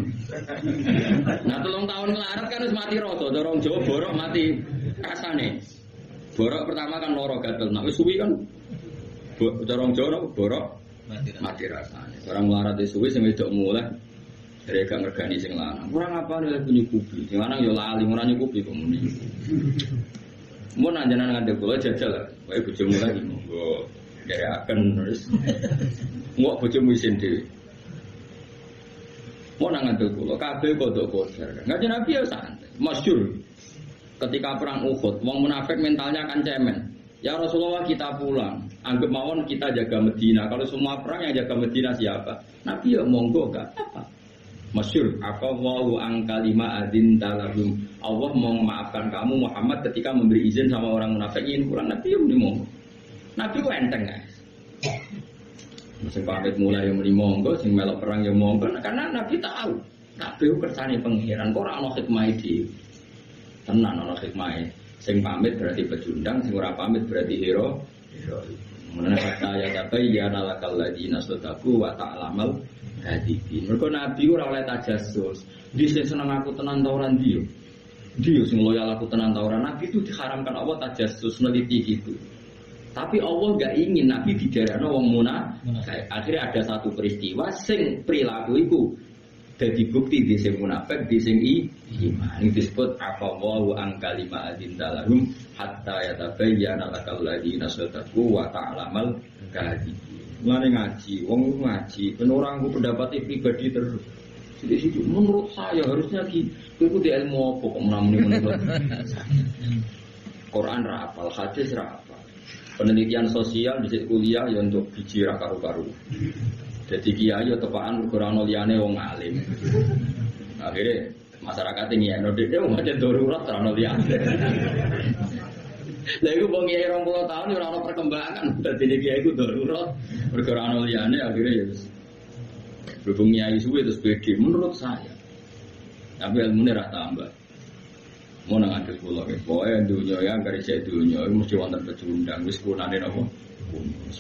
Nah 3 tahun melarat kan wis mati rasa, cara wong Jawa borok mati rasane. Borok pertama kan loro gatel. Nah wis suwi kan cara wong Jawa borok mati rasane. Orang melarat wis suwi sing wedok mulai dari gak ngergani sing lanang. Kurang apa nih punya kubi. Sing lanang yo lali ora nyukupi kok muni. Mun anjenan ngandel kula jajal lah. Wae bojomu lagi monggo akan terus. Ngok bojomu isin dhewe. Mun ngandel kula kabeh kodok-kodar. Ngajen Nabi ya santai. Masyhur. Ketika perang Uhud, wong munafik mentalnya kan cemen. Ya Rasulullah kita pulang. Anggap mawon kita jaga Medina. Kalau semua perang yang jaga Medina siapa? Nabi ya monggo gak apa. Masyhur, aqallahu an kalima adzin talabum. Allah mau memaafkan kamu Muhammad ketika memberi izin sama orang munafik ingin pulang. Nabi yo monggo. Nabi ku enteng guys. Sing pamit mulai yang muni monggo, sing melok perang yang monggo. Karena Nabi tahu, kabeh kersane pangeran, kok ora ana hikmah dhewe. Tenan ana hikmah. Sing pamit berarti pecundang, sing ora pamit berarti hero. Mengenai kata ya kata ya nalakal ladina sodaku wa ta'lamal hadibin. Mergo Nabi ora oleh tajassus. Dhisik seneng aku tenan ta ora ndi yo. Dia sing loyal aku tenan ta ora. Nabi itu diharamkan Allah tajassus neliti gitu. Tapi Allah enggak ingin Nabi didarano wong munafik. Akhirnya ada satu peristiwa sing perilaku iku dadi bukti di sing munafik, di sing iman. Ini disebut aqallahu an kalima adindalahum hatta yatabayyana lakal ladina sadaqu wa ta'lamal kadhibin. Mulane ngaji, wong ngaji, ben ora nggo pendapat pribadi terus. Sidik-sidik menurut saya harusnya itu di ilmu apa kok menamuni Quran ra hafal, hadis ra hafal. Penelitian sosial di kuliah ya untuk biji ra karu-karu. Jadi kiai yo tepaan ora ono liyane wong alim. Akhirnya masyarakat ini ya nodek dia mau jadi darurat terlalu lihat. Lalu bang kiai 20 tahun ora ono perkembangan, jadi kiai itu darurat bergerak liane akhirnya ya. Berhubung kiai suwe terus beda menurut saya. Tapi ilmunya rata tambah. Mau nang adil kula nggih. Pokoke dunya ya garis dunya mesti wonten pecundang wis kunane napa?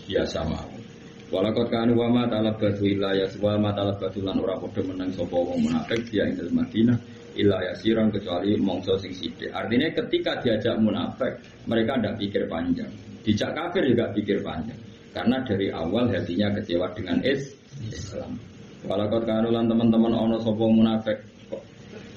Biasa mawon. Walakot kanu wa ma talabatu illa yaswa ma talabatu lan ora padha menang sapa wong munafik dia ing dalem Madinah illa yasiran kecuali mongso sing sithik. Artinya ketika diajak munafik mereka ndak pikir panjang. Dijak kafir juga pikir panjang. Karena dari awal hatinya kecewa dengan Islam. Walakot kanu lan teman-teman ana sapa munafik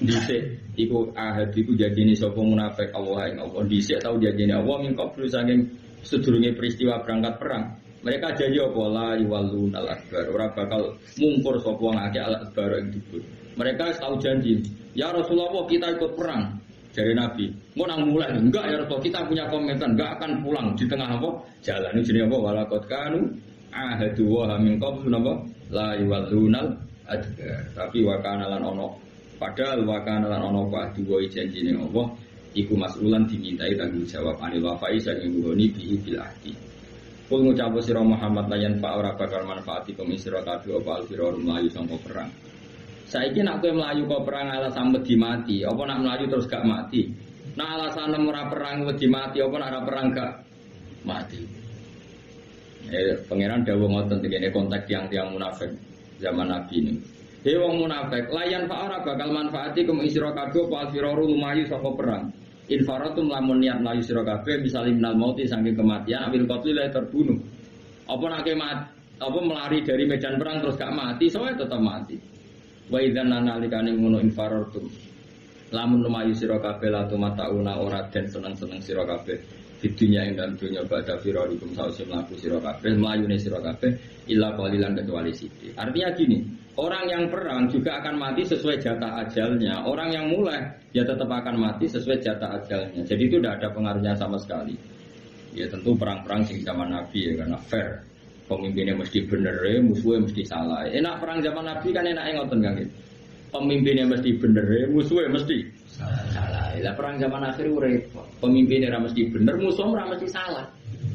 dhisik iku ahad iku janjine sapa munafik Allah ing Allah dhisik tau janjine Allah mingko saking sedurunge peristiwa berangkat perang. Mereka janji apa la yuwallun al-akbar. Ora bakal mungkur sapa wong akeh al-akbar ing dibut. Mereka tahu janji, ya Rasulullah kita ikut perang. Dari Nabi, mau nang mulai enggak ya Rasul, kita punya komitmen enggak akan pulang di tengah apa? Jalan ini jenenge apa? Walaqad kanu ahadu wa min qabl napa? La yuwallun al-adbar. Tapi wa kana lan ono. Padahal wa kana lan ono apa duwe janjine Allah iku mas'ulan dimintai tanggung jawab anil wafai saking nggoni bihi bil ahdi. Kul ngucap sira Muhammad layan fa ora bakal manfaati kum sira kabeh apa alfiror mlayu sangka perang. Saiki nek kowe mlayu kok perang alasan wedi mati, apa nak mlayu terus gak mati? Nek alasan ora perang wedi mati, apa nek ora perang gak mati? Pangeran dawuh ngoten tegene konteks tiang-tiang munafik zaman Nabi ini. Wong munafik layan fa ora bakal manfaati kum sira kabeh apa alfiror lumayu sangka perang. Infaratum lamun niat melayu sira kabeh misalnya minal mauti saking kematian ambil qatli la terbunuh. Apa nak apa melari dari medan perang terus gak mati, soalnya tetap mati. Wa idzan nalikane ngono infaratum. Lamun lumayu sira kabeh la tumatauna ora den seneng-seneng sira kabeh. Di dunia ing dalem dunya badha firarikum sause mlaku sira kabeh mlayune sira kabeh illa qalilan kecuali sithik. Artinya gini, orang yang perang juga akan mati sesuai jatah ajalnya. Orang yang mulai ya tetap akan mati sesuai jatah ajalnya. Jadi itu tidak ada pengaruhnya sama sekali. Ya tentu perang-perang sing zaman Nabi ya karena fair. Pemimpinnya mesti bener, musuhnya mesti salah. Enak perang zaman Nabi kan enak ngoten kan. Pemimpinnya mesti bener, musuhnya mesti salah. Lah perang zaman akhir repot. Pemimpinnya ora mesti bener, musuhnya ora mesti salah.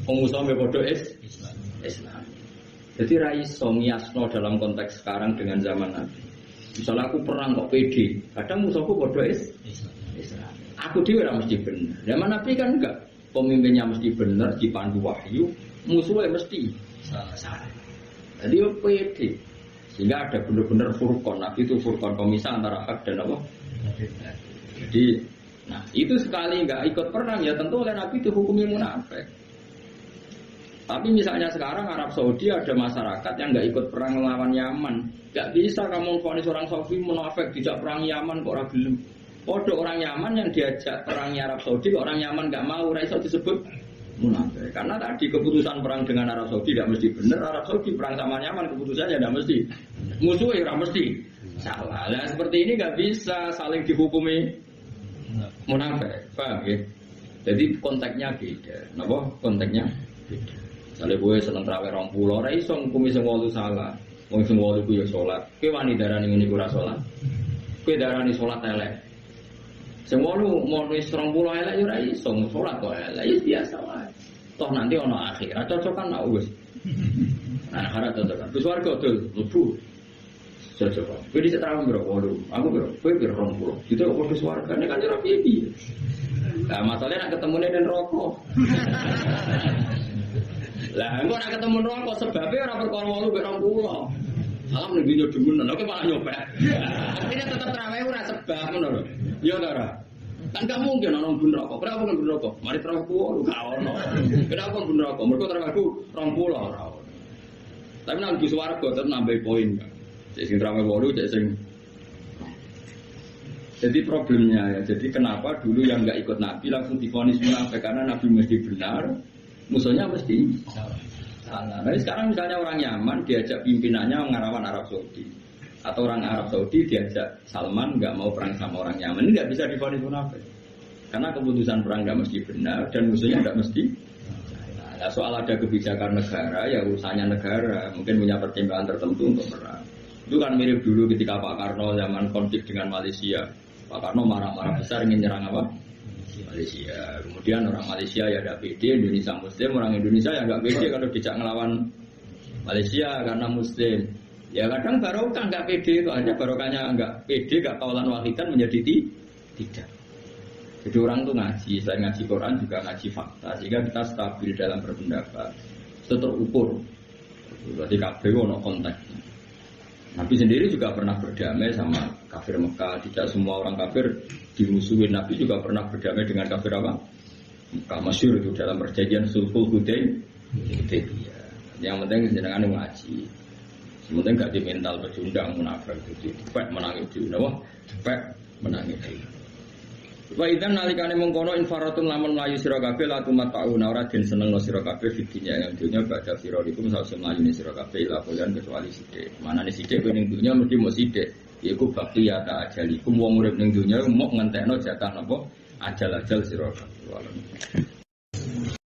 Wong musuhnya padha Islam. Jadi raiso ngiasno dalam konteks sekarang dengan zaman Nabi. Misalnya aku perang kok pede, kadang musuhku bodoh Islam. Aku dhewe ora mesti bener. Zaman Nabi kan enggak, pemimpinnya mesti bener, dipandu wahyu, musuhnya mesti salah. Jadi pede. Sehingga ada benar-benar furqan. Nabi itu furqan pemisah antara hak dan apa? Jadi, nah itu sekali enggak ikut perang ya tentu oleh Nabi dihukumi munafik. Tapi misalnya sekarang Arab Saudi ada masyarakat yang nggak ikut perang melawan Yaman, nggak bisa kamu vonis orang Saudi munafik dijak perang Yaman kok orang belum. Podo orang Yaman yang diajak perang Arab Saudi, orang Yaman nggak mau, raiso disebut munafik. Karena tadi keputusan perang dengan Arab Saudi tidak mesti benar, Arab Saudi perang sama Yaman keputusannya tidak mesti. Musuhnya tidak mesti salah. Nah seperti ini nggak bisa saling dihukumi munafik, paham ya? Jadi konteksnya beda. Napa konteksnya beda. Sale kowe seneng traweh 20 ora iso ngukumi sing 8 salah. Wong sing 8 ku ya salat. Kowe wani darani ngene ora salat. Kowe darani salat elek. Sing 8 mau wis 20 elek ya ora iso salat kok elek. Ya biasa wae. Toh nanti ana akhirat cocokan nak wis. Nah, harap tentukan. Terus warga tuh lebu. Coba. Kowe dicek terawih biro, waduh. Aku biro, kowe biro 20. Itu kok terus warga ini kan cara piye. Nah, masalahnya nak ketemu nih dan rokok. Lah, engko nak ketemu rokok sebabnya ora perkara 8 mek 20. Alam ning dunya demenan, oke malah nyopet. Artinya tetap terawih ora sebab ngono lho. Ya ta ora? Kan gak mungkin ana bun rokok. Kenapa kan bun rokok? Mari terawih ku gak ono. Kenapa bun rokok? Mergo terawihku 20 ora ono. Tapi nang di swarga tetep nambah poin. Cek sing terawih 8, cek sing. Jadi problemnya ya, jadi kenapa dulu yang nggak ikut Nabi langsung divonis munafik karena Nabi mesti benar, musuhnya mesti salah. Nah sekarang misalnya orang Yaman diajak pimpinannya ngarawan Arab Saudi, atau orang Arab Saudi diajak Salman nggak mau perang sama orang Yaman, ini nggak bisa divonis munafik, karena keputusan perang nggak mesti benar dan musuhnya nggak mesti. Nah, soal ada kebijakan negara, ya urusannya negara, mungkin punya pertimbangan tertentu untuk perang. Itu kan mirip dulu ketika Pak Karno zaman konflik dengan Malaysia. Pak Karno marah-marah besar ingin nyerang apa? Malaysia. Kemudian orang Malaysia ya tidak pede, Indonesia Muslim, orang Indonesia ya nggak pede kalau dijak ngelawan Malaysia karena Muslim. Ya kadang barokah nggak pede, itu hanya barokahnya nggak pede, nggak kaulan wahidan menjadi tidak. Jadi orang tuh ngaji, selain ngaji Quran juga ngaji fakta, sehingga kita stabil dalam berpendapat, itu terukur. Berarti kabeh ono konteksnya. Nabi sendiri juga pernah berdamai sama kafir Mekah. Tidak semua orang kafir dimusuhin. Nabi juga pernah berdamai dengan kafir apa? Mekah masyhur itu dalam perjanjian Sulhul Hudaybiyah. Yang penting jenengan ngaji. Yang penting gak di mental pecundang munafik itu. Cepet menang itu. Napa? Cepet menang itu. Wa idzan nalikane mengkono infaratun lamun mlayu sira kabeh la tumata'una ora den senengno sira kabeh fidinya yang dunya badha sira iku sawise mlayu sira kabeh la koyan kecuali sithik. Manane sithik kowe ning dunya mesti mung sithik. Iku bakti ya ta ajalikum wong urip ning dunya mok ngentekno jatah napa ajal-ajal sira kabeh.